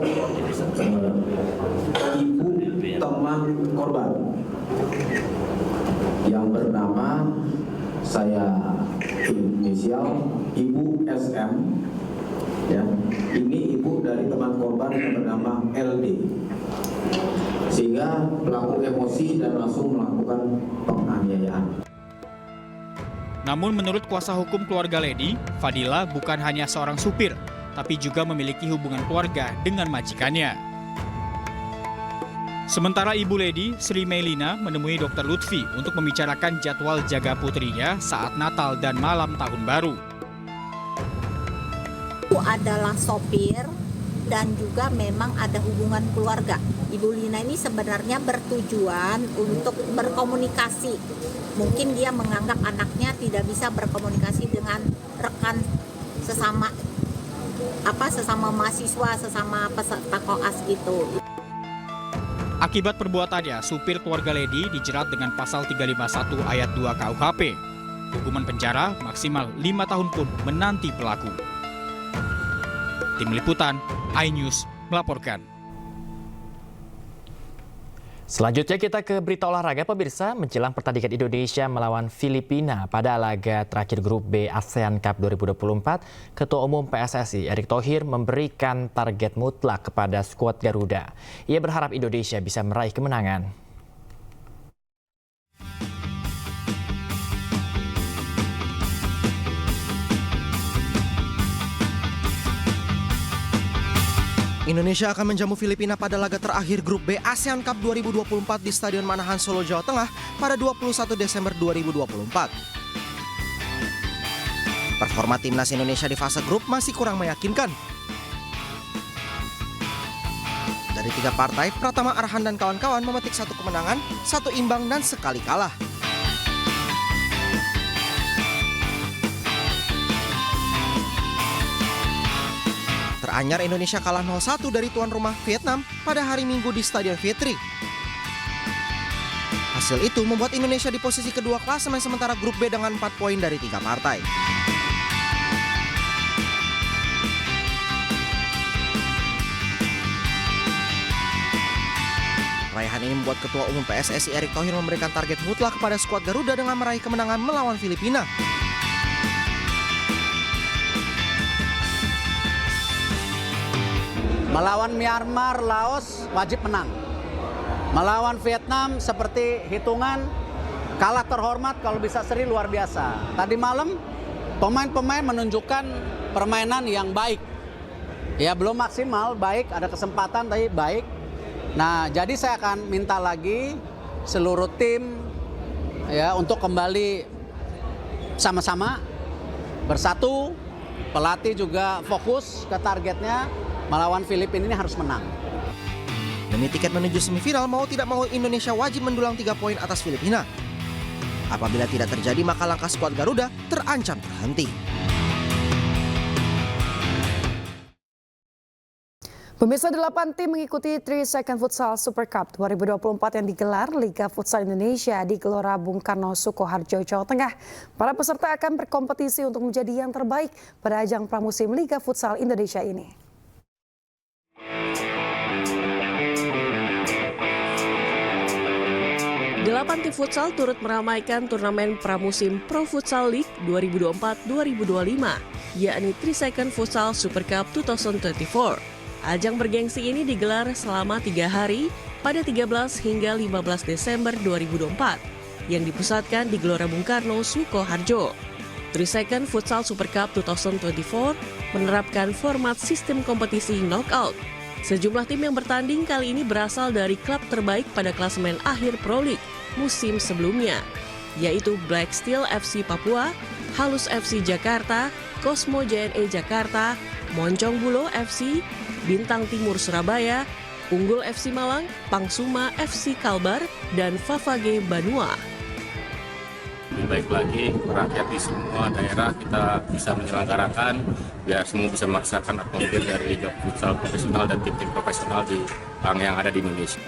ibu teman korban yang bernama, saya inisial Ibu SM ya. Ini ibu dari teman korban yang bernama LD, sehingga pelaku emosi dan langsung melakukan penganiayaan. Namun menurut kuasa hukum keluarga Lady, Fadila bukan hanya seorang supir, tapi juga memiliki hubungan keluarga dengan majikannya. Sementara ibu Lady, Sri Melina, menemui Dr. Lutfi untuk membicarakan jadwal jaga putrinya saat Natal dan malam Tahun Baru. Adalah sopir dan juga memang ada hubungan keluarga. Ibu Lina ini sebenarnya bertujuan untuk berkomunikasi. Mungkin dia menganggap anaknya tidak bisa berkomunikasi dengan rekan sesama mahasiswa, sesama peserta koas gitu. Akibat perbuatannya, supir keluarga Lady dijerat dengan pasal 351 ayat 2 KUHP. Hukuman penjara maksimal 5 tahun pun menanti pelaku. Tim Liputan, iNews melaporkan. Selanjutnya kita ke berita olahraga pemirsa. Menjelang pertandingan Indonesia melawan Filipina pada laga terakhir grup B ASEAN Cup 2024, Ketua Umum PSSI Erick Thohir memberikan target mutlak kepada skuad Garuda. Ia berharap Indonesia bisa meraih kemenangan. Indonesia akan menjamu Filipina pada laga terakhir grup B ASEAN Cup 2024 di Stadion Manahan Solo, Jawa Tengah pada 21 Desember 2024. Performa timnas Indonesia di fase grup masih kurang meyakinkan. Dari 3 partai, Pratama Arhan dan kawan-kawan memetik 1 kemenangan, 1 imbang dan sekali kalah. Teranyar Indonesia kalah 0-1 dari tuan rumah Vietnam pada hari Minggu di Stadion Vietri. Hasil itu membuat Indonesia di posisi kedua klasemen sementara grup B dengan 4 poin dari 3 partai. Raihan ini membuat Ketua Umum PSSI Erick Thohir memberikan target mutlak kepada skuad Garuda dengan meraih kemenangan melawan Filipina. Melawan Myanmar, Laos wajib menang. Melawan Vietnam seperti hitungan kalah terhormat, kalau bisa seri luar biasa. Tadi malam pemain-pemain menunjukkan permainan yang baik. Ya belum maksimal, baik, ada kesempatan tapi baik. Nah, jadi saya akan minta lagi seluruh tim ya untuk kembali sama-sama bersatu. Pelatih juga fokus ke targetnya. Melawan Filipina ini harus menang. Demi tiket menuju semifinal, mau tidak mau Indonesia wajib mendulang 3 poin atas Filipina. Apabila tidak terjadi, maka langkah skuad Garuda terancam terhenti. Pemirsa, 8 tim mengikuti 3 Second Futsal Super Cup 2024 yang digelar Liga Futsal Indonesia di Gelora Bung Karno, Sukoharjo, Jawa Tengah. Para peserta akan berkompetisi untuk menjadi yang terbaik pada ajang pramusim Liga Futsal Indonesia ini. 8 tim futsal turut meramaikan turnamen pramusim Pro Futsal League 2024-2025, yakni 3 Second Futsal Super Cup 2024. Ajang bergengsi ini digelar selama 3 hari pada 13 hingga 15 Desember 2024, yang dipusatkan di Gelora Bung Karno, Sukoharjo. 3 Second Futsal Super Cup 2024 menerapkan format sistem kompetisi knockout. Sejumlah tim yang bertanding kali ini berasal dari klub terbaik pada klasemen akhir Pro League musim sebelumnya, yaitu Black Steel FC Papua, Halus FC Jakarta, Cosmo JNE Jakarta, Moncong Bulo FC, Bintang Timur Surabaya, Unggul FC Malang, Pangsuma FC Kalbar, dan Favage Banua. Lebih baik lagi rakyat di semua daerah kita bisa menyelenggarakan biar semua bisa memaksakan atmosfer dari liga futsal profesional dan tim-tim profesional yang ada di Indonesia.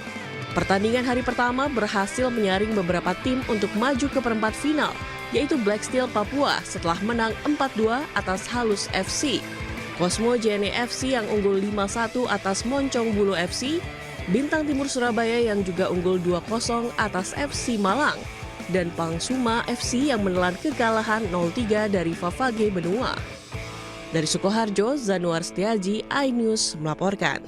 Pertandingan hari pertama berhasil menyaring beberapa tim untuk maju ke perempat final yaitu Black Steel Papua setelah menang 4-2 atas Halus FC. Cosmo JNE FC yang unggul 5-1 atas Moncong Bulu FC, Bintang Timur Surabaya yang juga unggul 2-0 atas FC Malang, dan Pangsuma FC yang menelan kekalahan 0-3 dari Favage Benua. Dari Sukoharjo, Zanuar Setiaji, iNews melaporkan.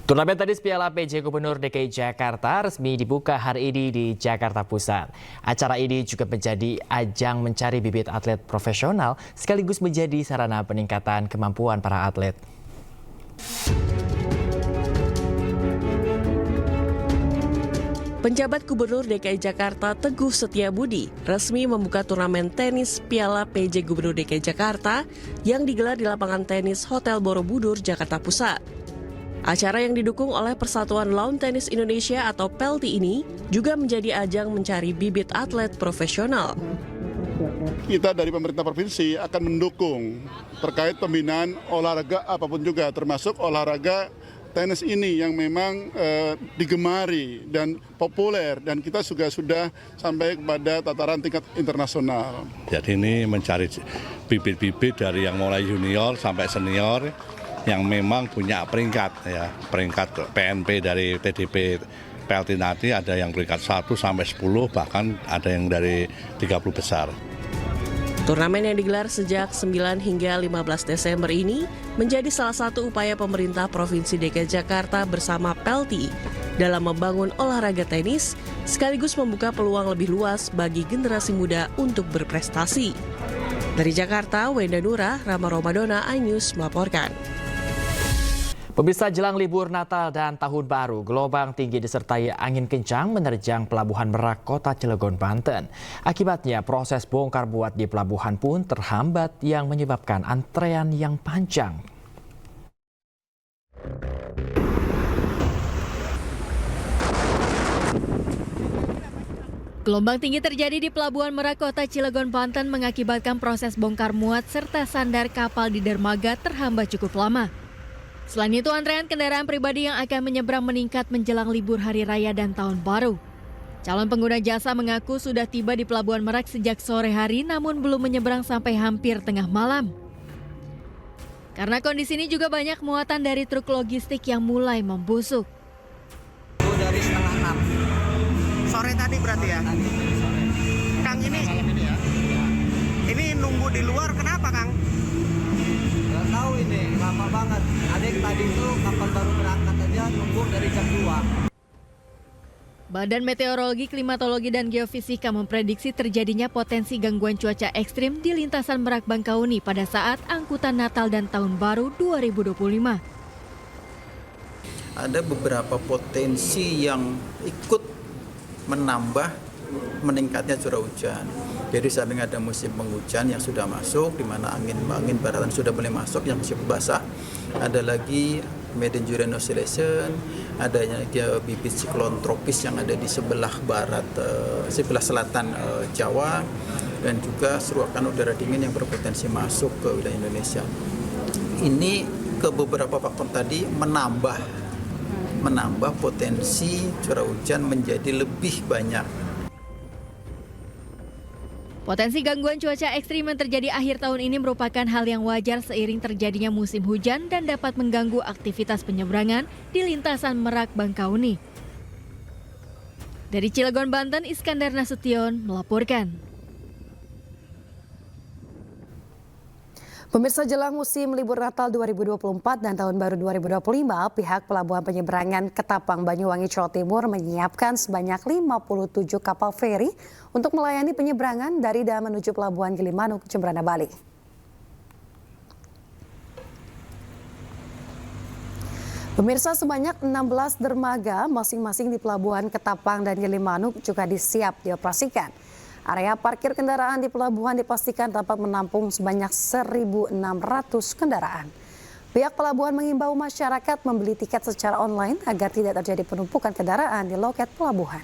Turnamen tenis Piala PJ Gubernur DKI Jakarta resmi dibuka hari ini di Jakarta Pusat. Acara ini juga menjadi ajang mencari bibit atlet profesional sekaligus menjadi sarana peningkatan kemampuan para atlet. Penjabat Gubernur DKI Jakarta Teguh Setiabudi resmi membuka turnamen tenis Piala PJ Gubernur DKI Jakarta yang digelar di lapangan tenis Hotel Borobudur, Jakarta Pusat. Acara yang didukung oleh Persatuan Lawn Tenis Indonesia atau PELTI ini juga menjadi ajang mencari bibit atlet profesional. Kita dari pemerintah provinsi akan mendukung terkait pembinaan olahraga apapun juga, termasuk olahraga tenis ini yang memang digemari dan populer, dan kita juga sudah sampai kepada tataran tingkat internasional. Jadi ini mencari bibit-bibit dari yang mulai junior sampai senior yang memang punya peringkat, ya, peringkat PNP dari TDP PLT nanti ada yang peringkat 1 sampai 10, bahkan ada yang dari 30 besar. Turnamen yang digelar sejak 9 hingga 15 Desember ini menjadi salah satu upaya pemerintah Provinsi DKI Jakarta bersama PELTI dalam membangun olahraga tenis sekaligus membuka peluang lebih luas bagi generasi muda untuk berprestasi. Dari Jakarta, Wenda Nura, Rama Romadona, iNews melaporkan. Pemirsa, jelang libur Natal dan Tahun Baru, gelombang tinggi disertai angin kencang menerjang Pelabuhan Merak, Kota Cilegon, Banten. Akibatnya proses bongkar muat di pelabuhan pun terhambat yang menyebabkan antrean yang panjang. Gelombang tinggi terjadi di Pelabuhan Merak, Kota Cilegon, Banten mengakibatkan proses bongkar muat serta sandar kapal di dermaga terhambat cukup lama. Selain itu, antrean kendaraan pribadi yang akan menyeberang meningkat menjelang libur Hari Raya dan Tahun Baru. Calon pengguna jasa mengaku sudah tiba di Pelabuhan Merak sejak sore hari namun belum menyeberang sampai hampir tengah malam. Karena kondisi ini juga banyak muatan dari truk logistik yang mulai membusuk. Dari setengah 6. Sore tadi berarti ya? Kang, ini nunggu di luar kenapa, Kang? Nggak tahu ini, lama banget. Adik tadi itu kapal baru berangkat aja nunggu dari jam 2. Badan Meteorologi, Klimatologi, dan Geofisika memprediksi terjadinya potensi gangguan cuaca ekstrim di lintasan Merak Bangkauni pada saat angkutan Natal dan Tahun Baru 2025. Ada beberapa potensi yang ikut menambah meningkatnya curah hujan. Jadi samping ada musim penghujan yang sudah masuk, di mana angin baratan sudah mulai masuk yang masih basah. Ada lagi Mediterranean Oscillation, adanya bibit siklon tropis yang ada di sebelah barat, sebelah selatan Jawa, dan juga seruakan udara dingin yang berpotensi masuk ke wilayah Indonesia. Ini ke beberapa faktor tadi menambah potensi curah hujan menjadi lebih banyak. Potensi gangguan cuaca ekstrim yang terjadi akhir tahun ini merupakan hal yang wajar seiring terjadinya musim hujan dan dapat mengganggu aktivitas penyeberangan di lintasan Merak Bangkauni. Dari Cilegon, Banten, Iskandar Nasution melaporkan. Pemirsa, jelang musim libur Natal 2024 dan Tahun Baru 2025, pihak Pelabuhan Penyeberangan Ketapang, Banyuwangi, Jawa Timur menyiapkan sebanyak 57 kapal feri untuk melayani penyeberangan dari dan menuju Pelabuhan Gilimanuk, Jemberana, Bali. Pemirsa, sebanyak 16 dermaga masing-masing di Pelabuhan Ketapang dan Gilimanuk juga disiap dioperasikan. Area parkir kendaraan di pelabuhan dipastikan dapat menampung sebanyak 1.600 kendaraan. Pihak pelabuhan mengimbau masyarakat membeli tiket secara online agar tidak terjadi penumpukan kendaraan di loket pelabuhan.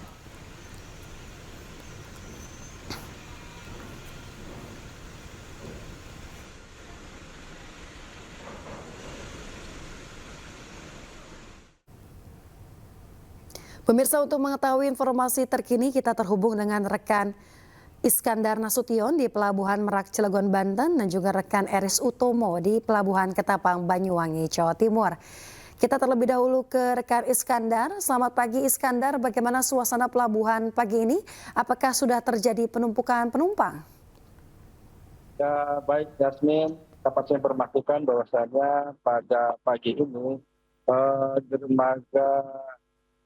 Pemirsa, untuk mengetahui informasi terkini kita terhubung dengan rekan Iskandar Nasution di Pelabuhan Merak Cilegon, Banten dan juga rekan Eris Utomo di Pelabuhan Ketapang, Banyuwangi, Jawa Timur. Kita terlebih dahulu ke rekan Iskandar. Selamat pagi Iskandar, bagaimana suasana pelabuhan pagi ini? Apakah sudah terjadi penumpukan penumpang? Ya, baik Yasmin, dapat saya informasikan bahwasanya pada pagi ini dermaga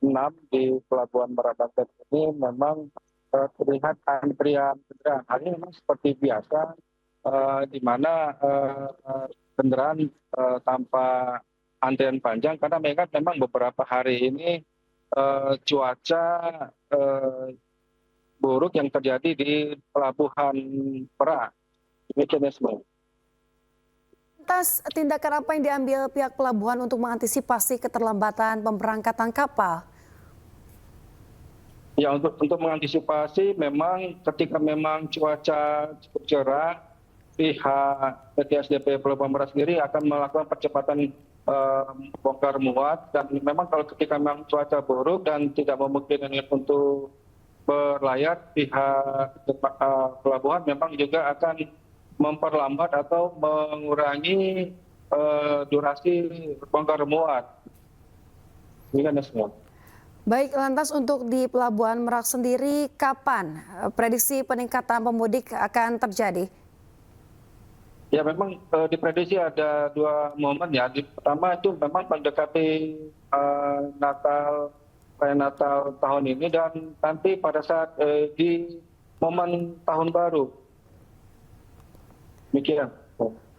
6 di Pelabuhan Merak Banten ini memang terlihat antrian kendaraan. Hal ini memang seperti biasa, di mana kendaraan tanpa antrian panjang karena memang beberapa hari ini cuaca buruk yang terjadi di Pelabuhan Merak. Demikian Yasmin. Atas tindakan apa yang diambil pihak pelabuhan untuk mengantisipasi keterlambatan pemberangkatan kapal? Ya, untuk mengantisipasi memang ketika memang cuaca cukup cerah, pihak PT SDP Pelabuhan Merak sendiri akan melakukan percepatan bongkar muat, dan memang kalau ketika memang cuaca buruk dan tidak memungkinkan untuk berlayar, pihak pelabuhan memang juga akan memperlambat atau mengurangi durasi bongkar muat. Ini kan semua. Baik, lantas untuk di Pelabuhan Merak sendiri, kapan prediksi peningkatan pemudik akan terjadi? Ya, memang diprediksi ada dua momen ya. Pertama itu memang mendekati perayaan Natal tahun ini dan nanti pada saat di momen tahun baru. Demikian.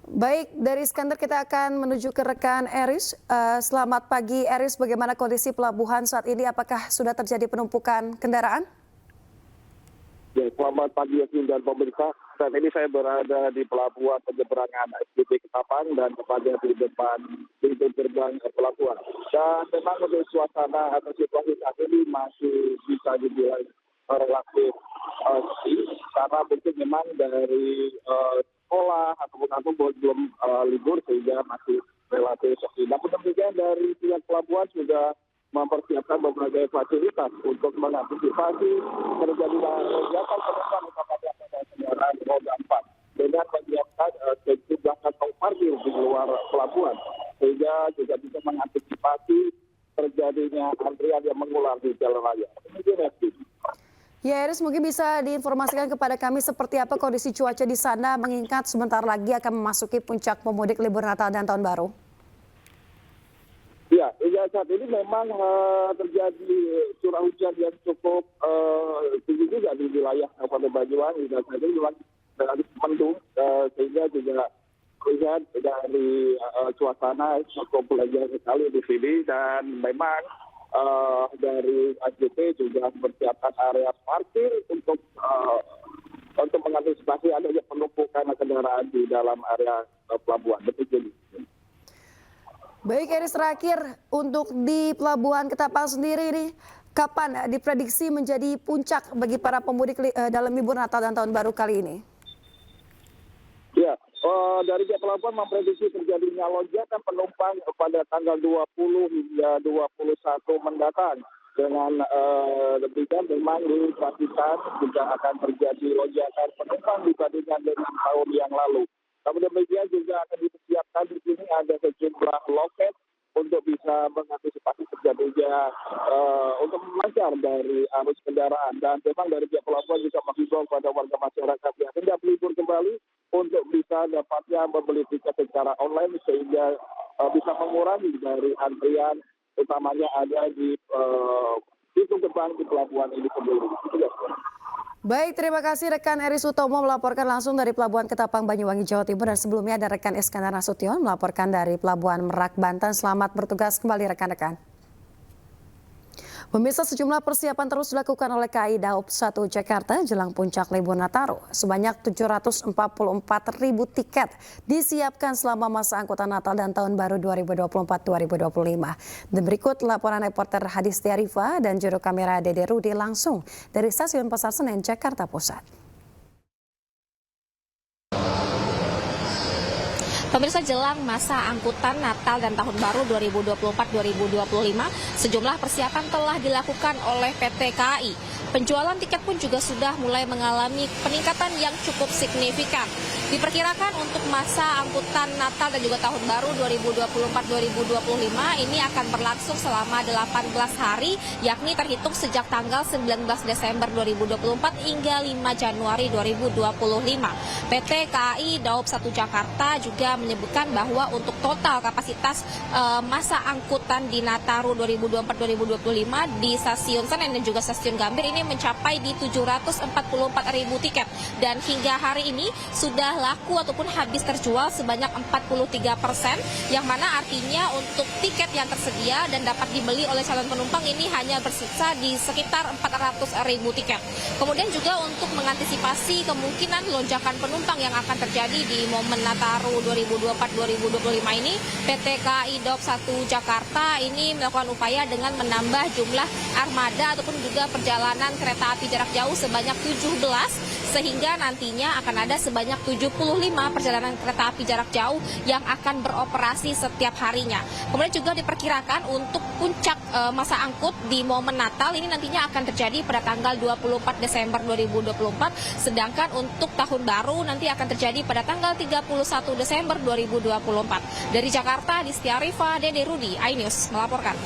Baik, dari Iskandar kita akan menuju ke rekan Eris. Selamat pagi Eris, bagaimana kondisi pelabuhan saat ini? Apakah sudah terjadi penumpukan kendaraan? Ya, selamat pagi Yasmin dan pemirsa. Saat ini saya berada di pelabuhan penyeberangan SPP Ketapang dan tepatnya di depan pintu gerbang pelabuhan. Dan memang untuk suasana atau situasi saat ini masih bisa dibilang relatif sepi, karena mungkin memang dari sekolah ataupun belum libur sehingga masih relatif sepi. Namun demikian dari pihak pelabuhan sudah mempersiapkan berbagai fasilitas untuk mengantisipasi terjadinya lonjakan penumpang utamanya pada kendaraan roda 4 dengan menyiapkan sejumlah kantong parkir di luar pelabuhan sehingga juga bisa mengantisipasi terjadinya antrian yang mengular di jalan raya. Demikian Ya, Eris, mungkin bisa diinformasikan kepada kami seperti apa kondisi cuaca di sana mengingat sebentar lagi akan memasuki puncak pemudik libur Natal dan Tahun Baru. Ya, saat ini memang terjadi curah hujan yang cukup tinggi juga di wilayah Kabupaten Banyuwangi, dan saat ini memang relatif mendung sehingga juga terlihat dari suasana cukup pelajar sekali di sini, dan memang dari AJP juga mempersiapkan area parkir untuk mengantisipasi adanya penumpukan kendaraan di dalam area pelabuhan. Betul. Baik, Eris, terakhir untuk di Pelabuhan Ketapang sendiri nih, kapan diprediksi menjadi puncak bagi para pemudik dalam libur Natal dan Tahun Baru kali ini? Ya, dari pihak pelabuhan memprediksi terjadinya lonjakan penumpang pada tanggal 20 hingga 21 mendatang. Dengan demikian memang dipastikan juga akan terjadi lonjakan penumpang dibandingkan dengan tahun yang lalu. Namun demikian juga akan dipersiapkan di sini ada sejumlah loket untuk bisa mengantisipasi terjadinya untuk melancar dari arus kendaraan, dan memang dari pihak pelabuhan juga menghimbau kepada warga masyarakat yang hendak berlibur kembali untuk bisa dapatnya membeli tiket secara online sehingga bisa mengurangi dari antrian utamanya ada di pintu gerbang di pelabuhan ini sendiri. Baik, terima kasih rekan Eris Utomo melaporkan langsung dari Pelabuhan Ketapang, Banyuwangi, Jawa Timur, dan sebelumnya ada rekan Iskandar Nasution melaporkan dari Pelabuhan Merak, Banten. Selamat bertugas kembali rekan-rekan. Pemirsa, sejumlah persiapan terus dilakukan oleh KAI Daob 1 Jakarta jelang puncak libur Nataru. Sebanyak 744.000 tiket disiapkan selama masa angkutan Natal dan Tahun Baru 2024-2025. Dan berikut laporan reporter Hadis Tiarifa dan juru kamera Dede Rudi langsung dari Stasiun Pasar Senen, Jakarta Pusat. Pemirsa, jelang masa angkutan Natal dan Tahun Baru 2024-2025, sejumlah persiapan telah dilakukan oleh PT KAI. Penjualan tiket pun juga sudah mulai mengalami peningkatan yang cukup signifikan. Diperkirakan untuk masa angkutan Natal dan juga Tahun Baru 2024-2025 ini akan berlangsung selama 18 hari, yakni terhitung sejak tanggal 19 Desember 2024 hingga 5 Januari 2025. PT KAI Daob 1 Jakarta juga menyebutkan bahwa untuk total kapasitas masa angkutan di Nataru 2024-2025 di Stasiun Senen dan juga Stasiun Gambir ini mencapai di 744.000 tiket, dan hingga hari ini sudah laku ataupun habis terjual sebanyak 43%, yang mana artinya untuk tiket yang tersedia dan dapat dibeli oleh calon penumpang ini hanya bersisa di sekitar 400.000 tiket. Kemudian juga untuk mengantisipasi kemungkinan lonjakan penumpang yang akan terjadi di momen Nataru 2024-2025 ini, PT KAI Daob 1 Jakarta ini melakukan upaya dengan menambah jumlah armada ataupun juga perjalanan kereta api jarak jauh sebanyak 17, sehingga nantinya akan ada sebanyak 75 perjalanan kereta api jarak jauh yang akan beroperasi setiap harinya. Kemudian juga diperkirakan untuk puncak masa angkut di momen Natal ini nantinya akan terjadi pada tanggal 24 Desember 2024, sedangkan untuk Tahun Baru nanti akan terjadi pada tanggal 31 Desember 2024. Dari Jakarta, Distia Rifa, Dede Rudi, iNews melaporkan.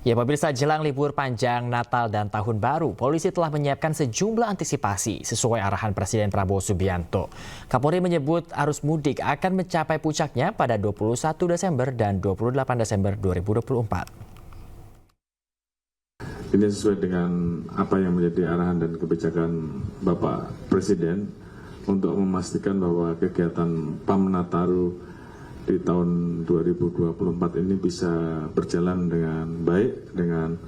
Ya, pemirsa, jelang libur panjang Natal dan Tahun Baru, polisi telah menyiapkan sejumlah antisipasi sesuai arahan Presiden Prabowo Subianto. Kapolri menyebut arus mudik akan mencapai puncaknya pada 21 Desember dan 28 Desember 2024. Ini sesuai dengan apa yang menjadi arahan dan kebijakan Bapak Presiden untuk memastikan bahwa kegiatan PAM Nataru di tahun 2024 ini bisa berjalan dengan baik, dengan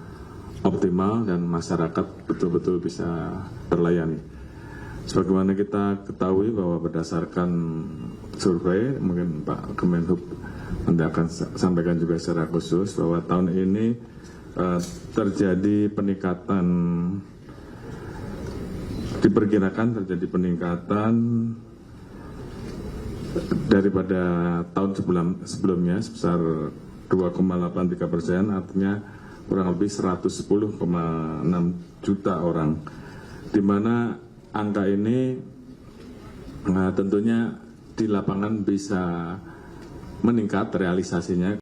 optimal, dan masyarakat betul-betul bisa terlayani. Sebagaimana kita ketahui bahwa berdasarkan survei, mungkin Pak Kemenhub nanti akan sampaikan juga secara khusus bahwa tahun ini terjadi peningkatan, diperkirakan terjadi peningkatan daripada tahun sebelumnya sebesar 2,83%, artinya kurang lebih 110,6 juta orang, di mana angka ini tentunya di lapangan bisa meningkat realisasinya.